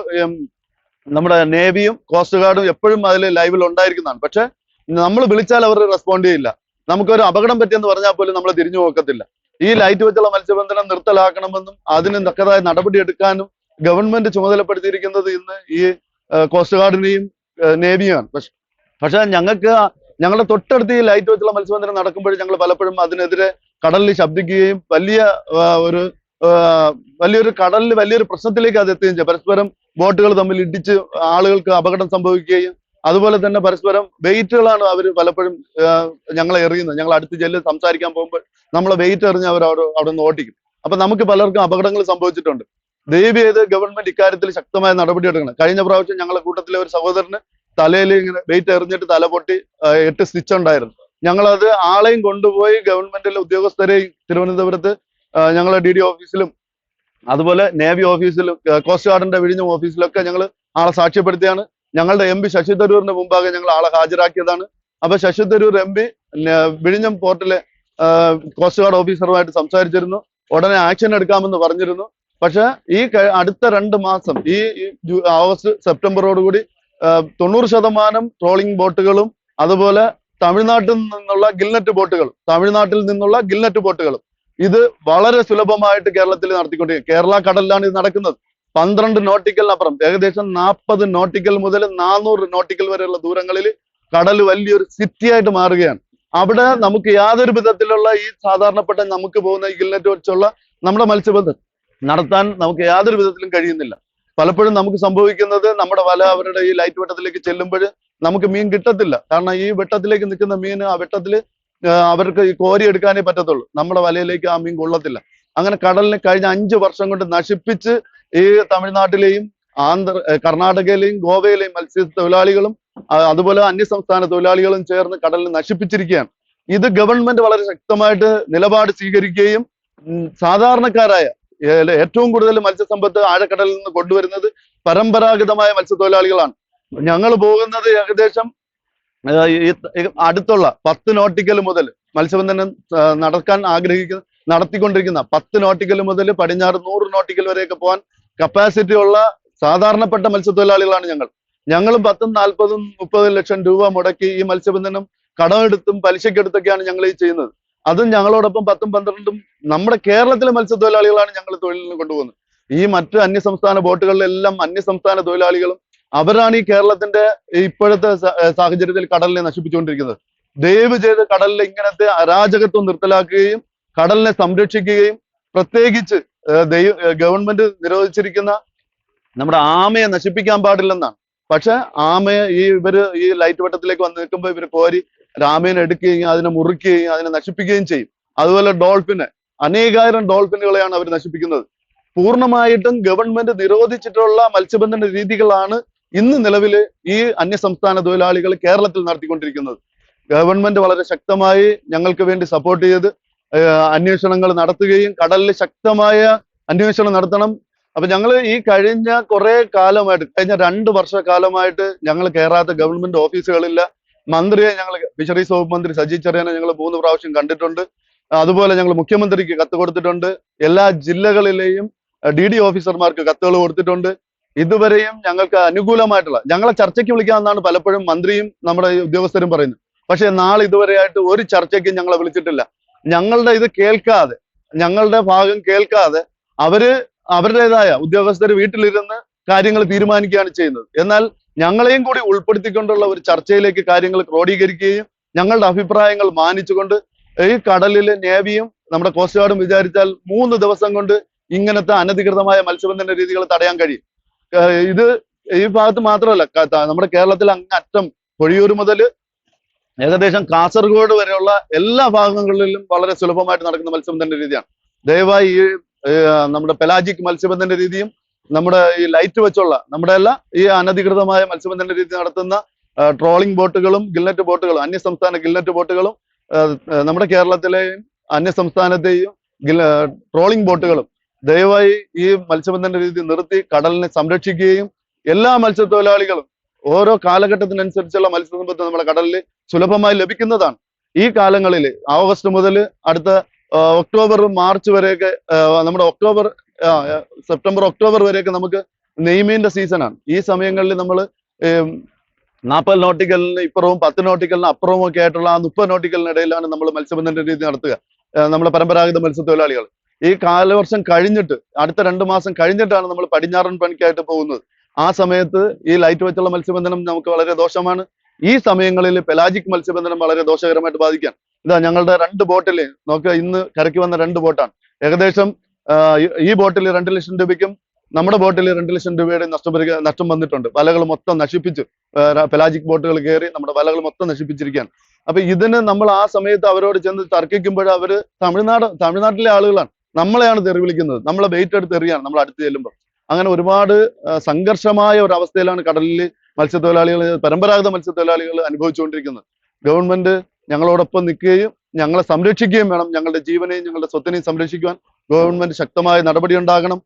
B: നമ്മുടെ നേവിയും കോസ്റ്റ് ഗാർഡും എപ്പോഴും അതിൽ ലൈവിൽ ഉണ്ടായിരിക്കുന്നതാണ്. പക്ഷെ നമ്മൾ വിളിച്ചാൽ അവർ റെസ്പോണ്ട് ചെയ്യില്ല. നമുക്കൊരു അപകടം പറ്റിയെന്ന് പറഞ്ഞാൽ പോലും നമ്മൾ തിരിഞ്ഞു നോക്കത്തില്ല. ഈ ലൈറ്റ് വെച്ചുള്ള മത്സ്യബന്ധനം നിർത്തലാക്കണമെന്നും അതിന് തക്കതായ നടപടി എടുക്കാനും ഗവൺമെന്റ് ചുമതലപ്പെടുത്തിയിരിക്കുന്നത് ഇന്ന് ഈ കോസ്റ്റ് ഗാർഡിനെയും നേവിയുമാണ്. പക്ഷെ ഞങ്ങളുടെ തൊട്ടടുത്ത് ഈ ലൈറ്റ് വെച്ചുള്ള മത്സ്യബന്ധനം നടക്കുമ്പോൾ ഞങ്ങൾ പലപ്പോഴും അതിനെതിരെ കടലിൽ ശബ്ദിക്കുകയും വലിയൊരു പ്രശ്നത്തിലേക്ക് അത് എത്തുകയും ചെയ്യും. പരസ്പരം ബോട്ടുകൾ തമ്മിൽ ഇടിച്ച് ആളുകൾക്ക് അപകടം സംഭവിക്കുകയും അതുപോലെ തന്നെ പരസ്പരം വെയിറ്റുകളാണ് അവർ പലപ്പോഴും ഞങ്ങളെ എറിയുന്നത്. ഞങ്ങൾ അടുത്ത് ചെല്ല് സംസാരിക്കാൻ പോകുമ്പോൾ നമ്മളെ വെയിറ്റ് എറിഞ്ഞ് അവർ അവിടെ നിന്ന് ഓട്ടിക്കും. അപ്പൊ നമുക്ക് പലർക്കും അപകടങ്ങൾ സംഭവിച്ചിട്ടുണ്ട്. ദയവ് ചെയ്ത് ഗവൺമെന്റ് ഇക്കാര്യത്തിൽ ശക്തമായ നടപടി എടുക്കണം. കഴിഞ്ഞ പ്രാവശ്യം ഞങ്ങളുടെ കൂട്ടത്തിലെ ഒരു സഹോദരന് തലയിൽ ഇങ്ങനെ വെയിറ്റ് എറിഞ്ഞിട്ട് തല പൊട്ടി 8 സ്റ്റിച്ച് ഉണ്ടായിരുന്നു. ഞങ്ങളത് ആളെയും കൊണ്ടുപോയി ഗവൺമെന്റിലെ ഉദ്യോഗസ്ഥരെയും തിരുവനന്തപുരത്ത് ഞങ്ങളെ DD ഓഫീസിലും അതുപോലെ നേവി ഓഫീസിലും കോസ്റ്റ് ഗാർഡിന്റെ വിഴിഞ്ഞം ഓഫീസിലൊക്കെ ഞങ്ങൾ ആളെ സാക്ഷ്യപ്പെടുത്തിയാണ്. ഞങ്ങളുടെ MP ശശി തരൂരിന്റെ മുമ്പാകെ ഞങ്ങൾ ആളെ ഹാജരാക്കിയതാണ്. അപ്പൊ ശശി തരൂർ MP വിഴിഞ്ഞം പോർട്ടിലെ കോസ്റ്റ് ഗാർഡ് ഓഫീസറുമായിട്ട് സംസാരിച്ചിരുന്നു, ഉടനെ ആക്ഷൻ എടുക്കാമെന്ന് പറഞ്ഞിരുന്നു. പക്ഷെ ഈ അടുത്ത 2 മാസം ഈ ഓഗസ്റ്റ് സെപ്റ്റംബറോടുകൂടി 90% ട്രോളിംഗ് ബോട്ടുകളും അതുപോലെ തമിഴ്നാട്ടിൽ നിന്നുള്ള ഗിൽനെറ്റ് ബോട്ടുകളും ഇത് വളരെ സുലഭമായിട്ട് കേരളത്തിൽ നടത്തിക്കൊണ്ടിരിക്കും. കേരള കടലിലാണ് ഇത് നടക്കുന്നത്. 12 നോട്ടിക്കലിനപ്പുറം ഏകദേശം 40 നോട്ടിക്കൽ മുതൽ 400 നോട്ടിക്കൽ വരെയുള്ള ദൂരങ്ങളിൽ കടൽ വലിയൊരു സിറ്റി ആയിട്ട് മാറുകയാണ്. അവിടെ നമുക്ക് യാതൊരു വിധത്തിലുള്ള ഈ സാധാരണപ്പെട്ട നമുക്ക് പോകുന്ന ഈ ഗിൽനെറ്റ് വെച്ചുള്ള നമ്മുടെ മത്സ്യബന്ധനം നടത്താൻ നമുക്ക് യാതൊരു വിധത്തിലും കഴിയുന്നില്ല. പലപ്പോഴും നമുക്ക് സംഭവിക്കുന്നത് നമ്മുടെ വല അവരുടെ ഈ ലൈറ്റ് വെട്ടത്തിലേക്ക് ചെല്ലുമ്പോൾ നമുക്ക് മീൻ കിട്ടത്തില്ല. കാരണം ഈ വെട്ടത്തിലേക്ക് നിൽക്കുന്ന മീൻ ആ വെട്ടത്തിൽ അവർക്ക് ഈ കോരി എടുക്കാനേ പറ്റത്തുള്ളൂ. നമ്മുടെ വലയിലേക്ക് ആ മീൻ കൊള്ളത്തില്ല. അങ്ങനെ കടലിനെ കഴിഞ്ഞ 5 വർഷം കൊണ്ട് നശിപ്പിച്ച് ഈ തമിഴ്നാട്ടിലെയും കർണാടകയിലെയും ഗോവയിലെയും മത്സ്യത്തൊഴിലാളികളും അതുപോലെ അന്യസംസ്ഥാന തൊഴിലാളികളും ചേർന്ന് കടലിൽ നശിപ്പിച്ചിരിക്കുകയാണ്. ഇത് ഗവൺമെന്റ് വളരെ ശക്തമായിട്ട് നിലപാട് സ്വീകരിക്കുകയും സാധാരണക്കാരായ ഏറ്റവും കൂടുതൽ മത്സ്യസമ്പത്ത് ആഴക്കടലിൽ നിന്ന് കൊണ്ടുവരുന്നത് പരമ്പരാഗതമായ മത്സ്യത്തൊഴിലാളികളാണ്. ഞങ്ങൾ പോകുന്നത് ഏകദേശം അടുത്തുള്ള 10 നോട്ടിക്കൽ മുതൽ മത്സ്യബന്ധനം നടക്കാൻ ആഗ്രഹിക്കുന്ന നടത്തിക്കൊണ്ടിരിക്കുന്ന 10 നോട്ടിക്കൽ മുതൽ പടിഞ്ഞാറ് 100 നോട്ടിക്കൽ വരെയൊക്കെ പോകാൻ കപ്പാസിറ്റി ഉള്ള സാധാരണപ്പെട്ട മത്സ്യത്തൊഴിലാളികളാണ് ഞങ്ങളും 10, 40, 30 ലക്ഷം രൂപ മുടക്കി ഈ മത്സ്യബന്ധനം കടമെടുത്തും പലിശക്കെടുത്തൊക്കെയാണ് ഞങ്ങൾ ഈ ചെയ്യുന്നത്. അതും ഞങ്ങളോടൊപ്പം 10, 12 നമ്മുടെ കേരളത്തിലെ മത്സ്യത്തൊഴിലാളികളാണ് ഞങ്ങൾ തൊഴിലിന് കൊണ്ടുപോകുന്നത്. ഈ മറ്റ് അന്യസംസ്ഥാന ബോട്ടുകളിലെല്ലാം അന്യസംസ്ഥാന തൊഴിലാളികളും അവരാണ് ഈ കേരളത്തിന്റെ ഇപ്പോഴത്തെ സാഹചര്യത്തിൽ കടലിനെ നശിപ്പിച്ചുകൊണ്ടിരിക്കുന്നത്. ദയവ് ചെയ്ത് കടലിൽ ഇങ്ങനത്തെ അരാജകത്വം നിർത്തലാക്കുകയും കടലിനെ സംരക്ഷിക്കുകയും പ്രത്യേകിച്ച് ഗവൺമെന്റ് നിരോധിച്ചിരിക്കുന്ന നമ്മുടെ ആമയെ നശിപ്പിക്കാൻ പാടില്ലെന്നാണ്. പക്ഷെ ആമയെ ഈ ലൈറ്റ് വട്ടത്തിലേക്ക് വന്ന് നിൽക്കുമ്പോൾ ഇവർ കോരി ആമയെ എടുക്കുകയും അതിനെ മുറിക്കുകയും അതിനെ നശിപ്പിക്കുകയും ചെയ്യും. അതുപോലെ ഡോൾഫിനെ അനേകായിരം ഡോൾഫിനുകളെയാണ് അവർ നശിപ്പിക്കുന്നത്. പൂർണ്ണമായിട്ടും ഗവൺമെന്റ് നിരോധിച്ചിട്ടുള്ള മത്സ്യബന്ധന രീതികളാണ് ഇന്ന് നിലവിൽ ഈ അന്യസംസ്ഥാന തൊഴിലാളികൾ കേരളത്തിൽ നടത്തിക്കൊണ്ടിരിക്കുന്നത്. ഗവൺമെന്റ് വളരെ ശക്തമായി ഞങ്ങൾക്ക് വേണ്ടി സപ്പോർട്ട് ചെയ്ത് അന്വേഷണങ്ങൾ നടത്തുകയും കടലിൽ ശക്തമായ അന്വേഷണം നടത്തണം. അപ്പൊ ഞങ്ങൾ ഈ കഴിഞ്ഞ കുറെ കാലമായിട്ട് കഴിഞ്ഞ 2 വർഷക്കാലമായിട്ട് ഞങ്ങൾ കയറാത്ത ഗവൺമെന്റ് ഓഫീസുകളില്ല. മന്ത്രിയെ ഞങ്ങൾ ഫിഷറീസ് വകുപ്പ് മന്ത്രി സജി ചെറിയാനെ ഞങ്ങൾ 3 പ്രാവശ്യം കണ്ടിട്ടുണ്ട്. അതുപോലെ ഞങ്ങൾ മുഖ്യമന്ത്രിക്ക് കത്ത് കൊടുത്തിട്ടുണ്ട്. എല്ലാ ജില്ലകളിലെയും DD ഓഫീസർമാർക്ക് കത്തുകൾ കൊടുത്തിട്ടുണ്ട്. ഇതുവരെയും ഞങ്ങൾക്ക് അനുകൂലമായിട്ടുള്ള ഞങ്ങളെ ചർച്ചയ്ക്ക് വിളിക്കാമെന്നാണ് പലപ്പോഴും മന്ത്രിയും നമ്മുടെ ഉദ്യോഗസ്ഥരും പറയുന്നത്. പക്ഷെ നാളെ ഇതുവരെയായിട്ട് ഒരു ചർച്ചയ്ക്കും ഞങ്ങളെ വിളിച്ചിട്ടില്ല. ഞങ്ങളുടെ ഇത് കേൾക്കാതെ ഞങ്ങളുടെ ഭാഗം കേൾക്കാതെ അവരുടേതായ ഉദ്യോഗസ്ഥർ വീട്ടിലിരുന്ന് കാര്യങ്ങൾ തീരുമാനിക്കുകയാണ് ചെയ്യുന്നത്. എന്നാൽ ഞങ്ങളെയും കൂടി ഉൾപ്പെടുത്തിക്കൊണ്ടുള്ള ഒരു ചർച്ചയിലേക്ക് കാര്യങ്ങൾ ക്രോഡീകരിക്കുകയും ഞങ്ങളുടെ അഭിപ്രായങ്ങൾ മാനിച്ചുകൊണ്ട് ഈ കടലിലെ നേവിയും നമ്മുടെ കോസ്റ്റ് ഗാർഡും വിചാരിച്ചാൽ 3 ദിവസം കൊണ്ട് ഇങ്ങനത്തെ അനധികൃതമായ മത്സ്യബന്ധന രീതികൾ തടയാൻ കഴിയും. ഇത് ഈ ഭാഗത്ത് മാത്രമല്ല, നമ്മുടെ കേരളത്തിൽ അങ്ങറ്റം പൊഴിയൂർ മുതൽ ഏകദേശം കാസർഗോഡ് വരെയുള്ള എല്ലാ ഭാഗങ്ങളിലും വളരെ സുലഭമായിട്ട് നടക്കുന്ന മത്സ്യബന്ധന രീതിയാണ്. ദയവായി ഈ നമ്മുടെ പെലാജിക് മത്സ്യബന്ധന രീതിയും നമ്മുടെ ഈ ലൈറ്റ് വെച്ചുള്ള നമ്മുടെ ഈ അനധികൃതമായ മത്സ്യബന്ധന രീതി നടത്തുന്ന ട്രോളിംഗ് ബോട്ടുകളും ഗിൽനെറ്റ് ബോട്ടുകളും അന്യസംസ്ഥാന ഗിൽനെറ്റ് ബോട്ടുകളും നമ്മുടെ കേരളത്തിലെയും അന്യസംസ്ഥാനത്തെയും ട്രോളിംഗ് ബോട്ടുകളും ദയവായി ഈ മത്സ്യബന്ധന രീതി നിർത്തി കടലിനെ സംരക്ഷിക്കുകയും എല്ലാ മത്സ്യത്തൊഴിലാളികളും ഓരോ കാലഘട്ടത്തിനനുസരിച്ചുള്ള മത്സ്യസമ്പത്ത് നമ്മുടെ കടലിൽ സുലഭമായി ലഭിക്കുന്നതാണ്. ഈ കാലങ്ങളിൽ ഓഗസ്റ്റ് മുതൽ അടുത്ത ഒക്ടോബർ മാർച്ച് വരെയൊക്കെ നമ്മുടെ സെപ്റ്റംബർ ഒക്ടോബർ വരെയൊക്കെ നമുക്ക് നെയ്മീന്റെ സീസണാണ്. ഈ സമയങ്ങളിൽ നമ്മൾ 40 നോട്ടിക്കലിന് ഇപ്പുറവും 10 നോട്ടിക്കലിന് അപ്പുറവും ഒക്കെ ആയിട്ടുള്ള ആ 30 നോട്ടിക്കലിനിടയിലാണ് നമ്മൾ മത്സ്യബന്ധന രീതി നടത്തുക. നമ്മുടെ പരമ്പരാഗത മത്സ്യത്തൊഴിലാളികൾ ഈ കാലവർഷം കഴിഞ്ഞിട്ട് അടുത്ത 2 മാസം കഴിഞ്ഞിട്ടാണ് നമ്മൾ പടിഞ്ഞാറൻ പണിക്കായിട്ട് പോകുന്നത്. ആ സമയത്ത് ഈ ലൈറ്റ് വെച്ചുള്ള മത്സ്യബന്ധനം നമുക്ക് വളരെ ദോഷമാണ്. ഈ സമയങ്ങളിൽ പെലാജിക് മത്സ്യബന്ധനം വളരെ ദോഷകരമായിട്ട് ബാധിക്കാൻ ഞങ്ങളുടെ 2 ബോട്ടിൽ നോക്കുക, ഇന്ന് കരയ്ക്ക് വന്ന 2 ബോട്ടാണ്. ഏകദേശം ഈ ബോട്ടിൽ 2 ലക്ഷം രൂപയ്ക്കും നമ്മുടെ ബോട്ടിൽ 2 ലക്ഷം രൂപയുടെ നഷ്ടം വന്നിട്ടുണ്ട്. വലകൾ മൊത്തം നശിപ്പിച്ച് പെലാജിക് ബോട്ടുകൾ കയറി നമ്മുടെ വലകൾ മൊത്തം നശിപ്പിച്ചിരിക്കുകയാണ്. അപ്പൊ ഇതിന് നമ്മൾ ആ സമയത്ത് അവരോട് ചെന്ന് തർക്കിക്കുമ്പോൾ അവര് തമിഴ്നാട്ടിലെ ആളുകളാണ്, നമ്മളെയാണ് തെറി വിളിക്കുന്നത്, നമ്മളെ വെയിറ്റ് എടുത്ത് എറിയാണ് നമ്മൾ അടുത്ത് ചെല്ലുമ്പോൾ. അങ്ങനെ ഒരുപാട് സംഘർഷമായ ഒരു അവസ്ഥയിലാണ് കടലിൽ മത്സ്യത്തൊഴിലാളികൾ പരമ്പരാഗത മത്സ്യത്തൊഴിലാളികൾ അനുഭവിച്ചുകൊണ്ടിരിക്കുന്നത്. ഗവൺമെന്റ് ഞങ്ങളോടൊപ്പം നിൽക്കുകയും ഞങ്ങളെ സംരക്ഷിക്കുകയും വേണം. ഞങ്ങളുടെ ജീവനെയും ഞങ്ങളുടെ സ്വത്തിനെയും സംരക്ഷിക്കുവാൻ ഗവൺമെന്റ് ശക്തമായ നടപടി ഉണ്ടാകണം.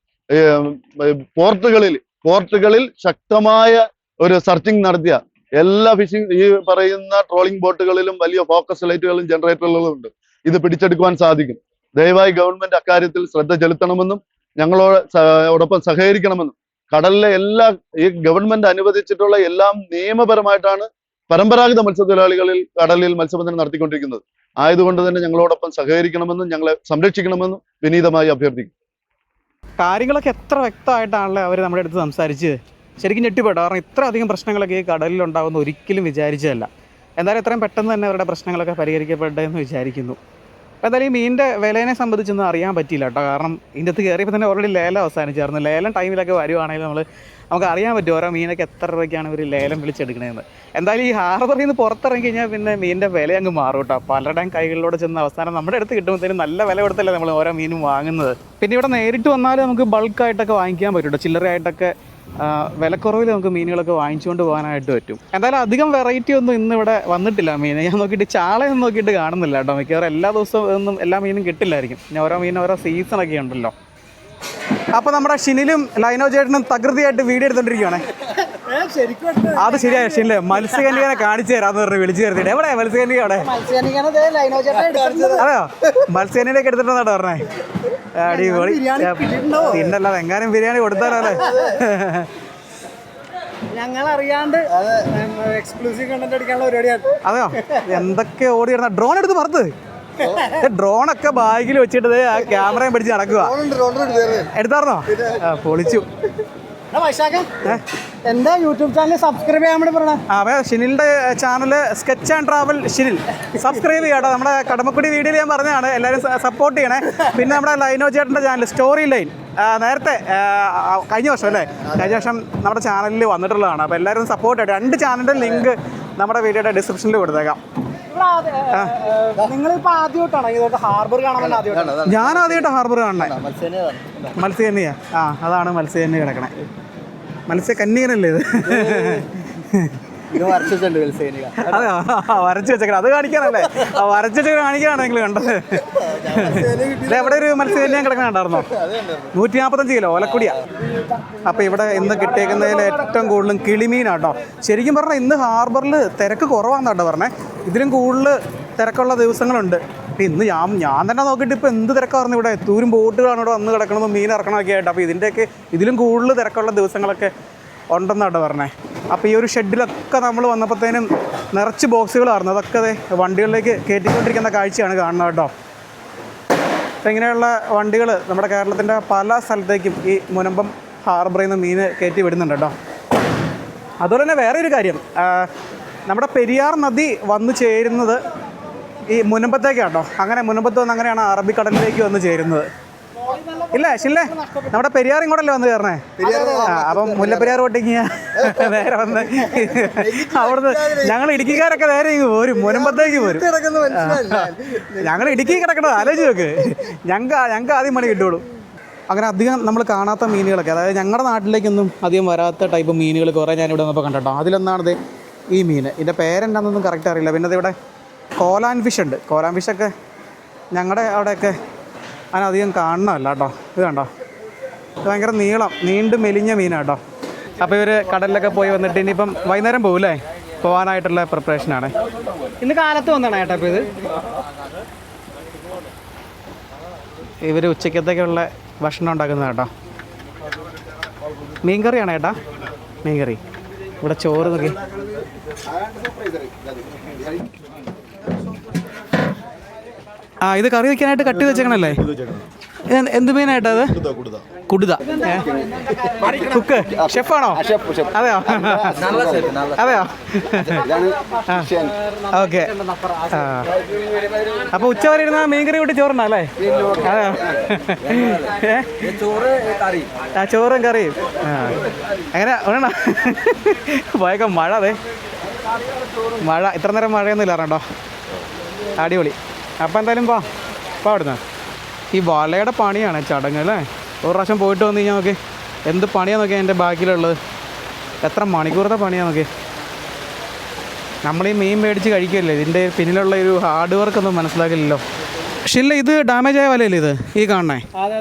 B: പോർട്ടുകളിൽ ശക്തമായ ഒരു സെർച്ചിങ് നടത്തിയ എല്ലാ ഈ പറയുന്ന ട്രോളിംഗ് ബോട്ടുകളിലും വലിയ ഫോക്കസ് ലൈറ്റുകളും ജനറേറ്ററുകളും ഉണ്ട്. ഇത് പിടിച്ചെടുക്കുവാൻ സാധിക്കും. ദയവായി ഗവൺമെന്റ് അക്കാര്യത്തിൽ ശ്രദ്ധ ചെലുത്തണമെന്നും ഞങ്ങളോടൊപ്പം സഹകരിക്കണമെന്നും കടലിലെ ഈ ഗവൺമെന്റ് അനുവദിച്ചിട്ടുള്ള എല്ലാം നിയമപരമായിട്ടാണ് പരമ്പരാഗത മത്സ്യത്തൊഴിലാളികളിൽ കടലിൽ മത്സ്യബന്ധനം നടത്തിക്കൊണ്ടിരിക്കുന്നത്. ആയതുകൊണ്ട് തന്നെ ഞങ്ങളോടൊപ്പം സഹകരിക്കണമെന്നും ഞങ്ങളെ സംരക്ഷിക്കണമെന്നും വിനീതമായി അഭ്യർത്ഥിക്കും.
A: കാര്യങ്ങളൊക്കെ എത്ര വ്യക്തമായിട്ടാണല്ലോ അവർ നമ്മുടെ അടുത്ത് സംസാരിച്ചത്. ശരിക്കും ഞെട്ടിപ്പെട്ടു. കാരണം ഇത്ര അധികം പ്രശ്നങ്ങളൊക്കെ ഈ കടലിൽ ഉണ്ടാകുമെന്ന് ഒരിക്കലും വിചാരിച്ചതല്ല. എന്തായാലും എത്രയും പെട്ടെന്ന് തന്നെ അവരുടെ പ്രശ്നങ്ങളൊക്കെ പരിഹരിക്കപ്പെട്ടെന്ന് വിചാരിക്കുന്നു. അപ്പോൾ എന്തായാലും ഈ മീനിൻ്റെ വിലേനെ സംബന്ധിച്ചൊന്നും അറിയാൻ പറ്റിയില്ല കേട്ടോ. കാരണം ഇതിൻ്റെ അകത്ത് കയറിയപ്പോൾ തന്നെ ഓൾറെഡി ലേലം അവസാനിച്ചായിരുന്നു. ലേലം ടൈമിലൊക്കെ വരുവാണെങ്കിൽ നമുക്ക് അറിയാൻ പറ്റും ഓരോ മീനൊക്കെ എത്ര രൂപയ്ക്കാണ് ഇവർ ലേലം വിളിച്ചെടുക്കണതെന്ന്. എന്തായാലും ഈ ഹാർബറിൽ നിന്ന് പുറത്തിറങ്ങി കഴിഞ്ഞാൽ പിന്നെ മീനിൻ്റെ വില അങ്ങ് മാറും കേട്ടോ. പലരുടെയും കൈകളിലൂടെ ചെന്ന അവസാനം നമ്മുടെ അടുത്ത് കിട്ടുമ്പോഴത്തേനും നല്ല വില കൊടുത്തല്ലേ നമ്മൾ ഓരോ മീനും വാങ്ങുന്നത്. പിന്നെ ഇവിടെ നേരിട്ട് വന്നാൽ നമുക്ക് ബൾക്കായിട്ടൊക്കെ വാങ്ങിക്കാൻ പറ്റും കേട്ടോ. ചില്ലറയായിട്ടൊക്കെ വിലക്കുറവിൽ നമുക്ക് മീനുകളൊക്കെ വാങ്ങിച്ചുകൊണ്ട് പോകാനായിട്ട് പറ്റും. എന്തായാലും അധികം വെറൈറ്റി ഒന്നും ഇന്ന് ഇവിടെ വന്നിട്ടില്ല മീൻ. ഞാൻ നോക്കിയിട്ട് ചാളയൊന്നും നോക്കിയിട്ട് കാണുന്നില്ല കേട്ടോ. മിക്കവാറും എല്ലാ ദിവസവും ഒന്നും എല്ലാ മീനും കിട്ടില്ലായിരിക്കും. പിന്നെ ഓരോ മീനും ഓരോ സീസണൊക്കെ ഉണ്ടല്ലോ. അപ്പോൾ നമ്മുടെ ഷിനിലും ലൈനോ ചേട്ടനും തകൃതിയായിട്ട് വീഡിയോ എടുത്തോണ്ടിരിക്കുകയാണേ. അത് ശരിയാ ഷില്ലേ മത്സ്യകന്യകനെ കാണിച്ചു തരാന്ന് പറഞ്ഞ് വിളിച്ചു കയറിയിട്ട് എവിടെ മത്സ്യകന്യക അവിടെ അതെയോ മത്സ്യകന്യകയൊക്കെ എടുത്തിട്ടുണ്ടെന്നാണ് പറഞ്ഞേ അടിപൊളി തിന്നല്ലാതെ എങ്ങാനും ബിരിയാണി കൊടുത്താലോ അല്ലേ
D: ഞങ്ങൾ അറിയാണ്ട് എക്സ്ക്ലൂസീവ് കണ്ടന്റ് അടിക്കാനുള്ള പരിപാടിയാണ്.
A: അതെയോ എന്തൊക്കെ ഓടി വരുന്ന ഡ്രോൺ എടുത്ത് പറത്ത് ഡ്രോണൊക്കെ ബാഗിൽ വെച്ചിട്ട് ആ ക്യാമറയും പിടിച്ച് നടക്കുക എടുത്തായിരുന്നോ പൊളിച്ചു
D: എന്താ യൂട്യൂബ് ചാനൽ സബ്സ്ക്രൈബ് ചെയ്യാൻ വേണ്ടി പറഞ്ഞ
A: അതെ ഷിനിലിന്റെ channel sketch and travel Shinil subscribe ചെയ്യാട്ടോ നമ്മുടെ കടമക്കുടി വീഡിയോയിൽ ഞാൻ പറഞ്ഞതാണ് എല്ലാവരും സപ്പോർട്ട് ചെയ്യണേ പിന്നെ നമ്മുടെ ലൈനോ ചേട്ടൻ്റെ ചാനൽ സ്റ്റോറി ലൈൻ നേരത്തെ കഴിഞ്ഞ വർഷം അല്ലേ കഴിഞ്ഞ വർഷം നമ്മുടെ ചാനലിൽ വന്നിട്ടുള്ളതാണ് അപ്പോൾ എല്ലാവരും സപ്പോർട്ട് ചെയ്യട്ടെ 2 ചാനലിൻ്റെ ലിങ്ക് നമ്മുടെ വീഡിയോയുടെ ഡിസ്ക്രിപ്ഷനിൽ കൊടുത്തേക്കാം
D: നിങ്ങളിപ്പോ ആദ്യമായിട്ടാണ് ഇതൊക്കെ ഹാർബർ കാണാൻ ആദ്യമായിട്ടാണ്
A: ഞാൻ ആദ്യമായിട്ട് ഹാർബർ കാണണേ മത്സ്യകന്യ അതാണ് മത്സ്യകന്യ കിടക്കണേ മത്സ്യകന്യകനല്ലേ ഇത് അതെ വരച്ചു വെച്ചേക്കണം അത് കാണിക്കാനല്ലേ വരച്ചു വെച്ച കാണിക്കാണ് നിങ്ങൾ കണ്ടത് എവിടെ ഒരു മത്സ്യകന്യ കിടക്കണ ഉണ്ടായിരുന്നോ 145 കിലോ ഓലക്കുടിയാ അപ്പോൾ ഇവിടെ ഇന്ന് കിട്ടിയേക്കുന്നതിൽ ഏറ്റവും കൂടുതലും കിളിമീനാട്ടോ ശരിക്കും പറഞ്ഞാൽ ഇന്ന് ഹാർബറിൽ തിരക്ക് കുറവാണെന്നാട്ടോ പറഞ്ഞേ ഇതിലും കൂടുതൽ തിരക്കുള്ള ദിവസങ്ങളുണ്ട് ഇന്ന് ഞാൻ തന്നെ നോക്കിയിട്ട് ഇപ്പോൾ എന്ത് തിരക്കായിരുന്നു ഇവിടെ ദൂരം ബോട്ടുകളാണ് ഇവിടെ വന്ന് കിടക്കണമെന്ന് മീൻ ഇറക്കണമൊക്കെ ആയിട്ട് അപ്പോൾ ഇതിലും കൂടുതൽ തിരക്കുള്ള ദിവസങ്ങളൊക്കെ ഉണ്ടെന്നാട്ടോ പറഞ്ഞേ അപ്പോൾ ഈ ഒരു ഷെഡിലൊക്കെ നമ്മൾ വന്നപ്പോഴത്തേനും നിറച്ച് ബോക്സുകളായിരുന്നു അതൊക്കെ വണ്ടികളിലേക്ക് കയറ്റിക്കൊണ്ടിരിക്കുന്ന കാഴ്ചയാണ് കാണുന്നത് കേട്ടോ അപ്പോൾ ഇങ്ങനെയുള്ള വണ്ടികൾ നമ്മുടെ കേരളത്തിൻ്റെ പല സ്ഥലത്തേക്കും ഈ മുനമ്പം ഹാർബറിൽ നിന്ന് മീൻ കയറ്റി വിടുന്നുണ്ട് കേട്ടോ അതുപോലെ തന്നെ വേറെ ഒരു കാര്യം നമ്മുടെ പെരിയാർ നദി വന്നു ചേരുന്നത് ഈ മുനമ്പത്തേക്കാട്ടോ അങ്ങനെ മുനമ്പത്ത് വന്ന് അങ്ങനെയാണ് അറബിക്കടലിലേക്ക് വന്ന് ചേരുന്നത് ഇല്ല ശില്ലേ നമ്മുടെ പെരിയാർ ഇങ്ങോട്ടല്ലേ വന്ന് കയറണേ അപ്പം മുല്ലപ്പെരിയാർ പൊട്ടിങ്ങിയ നേരെ വന്ന് അവിടുന്ന് ഞങ്ങൾ ഇടുക്കിക്കാരൊക്കെ നേരെ ഇങ്ങ് പോരും മുനമ്പത്തേക്ക് പോരും ഞങ്ങൾ ഇടുക്കി കിടക്കണത് ആലോചിച്ച് നോക്ക് ഞങ്ങൾക്ക് ആദ്യം മണി കിട്ടുള്ളൂ അങ്ങനെ അധികം നമ്മൾ കാണാത്ത മീനുകളൊക്കെ അതായത് ഞങ്ങളുടെ നാട്ടിലേക്കൊന്നും അധികം വരാത്ത ടൈപ്പ് മീനുകൾ കുറേ ഞാനിവിടെ വന്നപ്പോൾ കണ്ടോ അതിലൊന്നാണിത് ഈ മീൻ ഇതിൻ്റെ പേരെന്താണെന്നൊന്നും കറക്റ്റ് അറിയില്ല പിന്നെ ഇവിടെ കോലാൻ ഫിഷ് ഉണ്ട് കോലാൻ ഫിഷൊക്കെ ഞങ്ങളുടെ അവിടെയൊക്കെ അതിനധികം കാണണമല്ല കേട്ടോ ഇത് കണ്ടോ ഇത് ഭയങ്കര നീണ്ട് മെലിഞ്ഞ മീനാണ് കേട്ടോ അപ്പോൾ ഇവർ കടലിലൊക്കെ പോയി വന്നിട്ട് ഇനിയിപ്പം വൈകുന്നേരം പോകില്ലേ പോകാനായിട്ടുള്ള പ്രിപ്പറേഷനാണ്
D: ഇന്ന് കാലത്ത് വന്നതാണ് ഏട്ടാ ഇപ്പോൾ ഇത്
A: ഇവർ ഉച്ചക്കത്തേക്കുള്ള ഭക്ഷണം ഉണ്ടാക്കുന്നത് കേട്ടോ മീൻകറിയാണ് ഏട്ടാ മീൻകറി ഇവിടെ ചോറ് നോക്കി ഇത് കറി വെക്കാനായിട്ട് കട്ട് ചെയ്ത് വെച്ചേക്കണല്ലേ എന്ത് മീനായിട്ടാ അത് കുടുത കുക്ക് ഷെഫാണോ അതെയോ അതെയോ ഓക്കെ അപ്പോൾ ഉച്ച വരെ ഇരുന്ന മീൻകറി കൂട്ടി ചോറുണ്ടല്ലേ അതെയോ ചോറും കറിയും അങ്ങനെ വേണോ പോയേക്കാം മഴ മഴ ഇത്ര നേരം മഴയൊന്നും ഇല്ല കേട്ടോ അടിപൊളി അപ്പോൾ എന്തായാലും പോ അവിടുന്ന് ഈ വലയുടെ പണിയാണ് ചടങ്ങ് അല്ലേ ഒരു പ്രാവശ്യം പോയിട്ട് വന്നു കഴിഞ്ഞാൽ നോക്കി എന്ത് പണിയാന്ന് നോക്കിയാൽ എൻ്റെ ബാക്കിലുള്ളത് എത്ര മണിക്കൂറത്തെ പണിയാന്ന് നോക്കി നമ്മൾ ഈ മീൻ മേടിച്ച് കഴിക്കുകയല്ലേ ഇതിൻ്റെ പിന്നിലുള്ള ഒരു ഹാർഡ് വർക്കൊന്നും മനസ്സിലാക്കില്ലല്ലോ പക്ഷേ ഇല്ല ഇത് ഡാമേജ് ആയ വലയല്ലേ ഇത് ഈ കാണണേ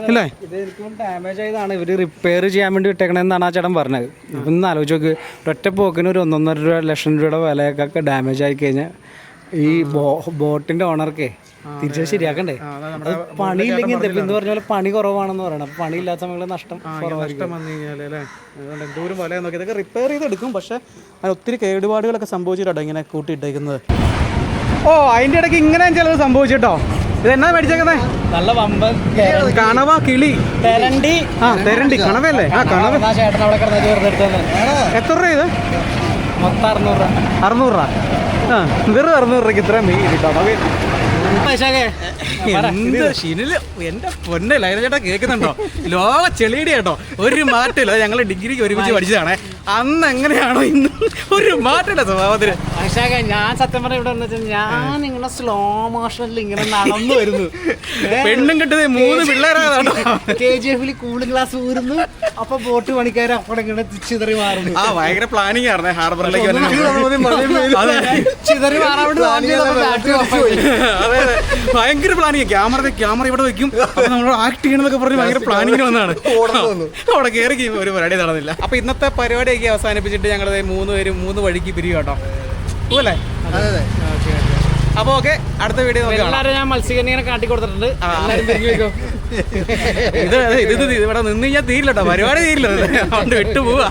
A: അല്ലേ
D: ഇത് എനിക്കും ഡാമേജ് ആയതാണ് ഇവർ റിപ്പയർ ചെയ്യാൻ വേണ്ടി ഇട്ടേക്കണമെന്നാണ് ആ ചേട്ടൻ പറഞ്ഞത് ഇതൊന്ന് ആലോചിച്ച് നോക്ക് ഒറ്റ പോക്കിന് ഒരു 1.5 ലക്ഷം രൂപയുടെ വിലയൊക്കെ ഡാമേജ് ആയി കഴിഞ്ഞാൽ ഈ ബോട്ടിൻ്റെ ഓണർക്കേ തിരിച്ചു ശരിയാക്കണ്ടേ പണിയില്ലെങ്കിൽ എന്ന് പറഞ്ഞ പോലെ പണി കുറവാണെന്ന് പറയണം പണിയില്ലാത്ത സമയങ്ങളിൽ നഷ്ടം
A: വന്നു കഴിഞ്ഞാൽ അല്ലേ അതുകൊണ്ട് എന്തോരം വില നോക്കി ഇതൊക്കെ റിപ്പയർ ചെയ്തെടുക്കും പക്ഷേ അതിന് ഒത്തിരി കേടുപാടുകളൊക്കെ സംഭവിച്ചിട്ടോ ഇങ്ങനെ കൂട്ടിയിട്ടേക്കുന്നത് അതിൻ്റെ ഇടയ്ക്ക് ഇങ്ങനെ ചിലത് സംഭവിച്ചിട്ടോ ഇതെന്നാ മേടിച്ചേക്കുന്നേ
D: നല്ല വമ്പൻ
A: കണവ കിളി
D: തെരണ്ടി
A: തെരണ്ടി കണവല്ലേ കണവ
D: ചേട്ടൻ അവിടെ കിടന്ന ചേർന്നെടുത്തത്
A: എത്ര രൂപ ഇത്
D: മൊത്തം 600
A: രൂപ വെറും 600 രൂപയ്ക്ക് ഇത്രയും മീൻ കിട്ടോ എന്റെ പൊന്നെ ലൈന ചേട്ടാ കേൾക്കുന്നുണ്ടോ ലോക ചെളിയുടെ കേട്ടോ ഒരു മാറ്റമില്ല ഞങ്ങൾ ഡിഗ്രിക്ക് ഒരുമിച്ച് പഠിച്ചതാണേ അന്ന് എങ്ങനെയാണോ ഇന്ന് ഒരു മാറ്റമില്ല സ്വഭാവത്തിന്
D: പക്ഷേ ഞാൻ സത്യം പറഞ്ഞ ഇവിടെ വെച്ചാൽ ഞാൻ ഇങ്ങനെ സ്ലോ മോഷനിൽ ഇങ്ങനെ നടന്നു വരുന്നു.
A: പെണ്ണും കിട്ടത് 3 പിള്ളേരാണ്.
D: KGF കൂളിംഗ് ഗ്ലാസ് ഊരുന്നു. അപ്പൊ ബോട്ട് പണിക്കാർ അപ്പോൾ ഇങ്ങനെ ചിതറി മാറുന്നു.
A: ഭയങ്കര പ്ലാനിങ് ആയിരുന്നേ ഹാർബറിലേക്ക്.
D: ചിതറി മാറാൻ
A: അതെ ഭയങ്കര പ്ലാനിങ്. ക്യാമറ ഇവിടെ വെക്കും, അപ്പൊ നമ്മളോട് ആക്ട് ചെയ്യണമെന്നൊക്കെ പറഞ്ഞ് ഭയങ്കര പ്ലാനിങ്ങിന് വന്നതാണ്. അവിടെ കയറി ഒരു പരിപാടി നടന്നില്ല. അപ്പൊ ഇന്നത്തെ പരിപാടിയൊക്കെ അവസാനിപ്പിച്ചിട്ട് ഞങ്ങൾ 3 പേരും 3 വഴിക്ക് പിരിയും കേട്ടോ. അല്ലേ? അപ്പൊ ഓക്കെ, അടുത്ത വീഡിയോ
D: എല്ലാവരും ഞാൻ മത്സ്യകന്യനെ കാട്ടി കൊടുത്തിട്ടുണ്ട്.
A: ഇത് ഇവിടെ നിന്ന് കഴിഞ്ഞാൽ തീരില്ല കേട്ടോ, പരിപാടി തീരില്ല. അതുകൊണ്ട് വിട്ടുപോവാ.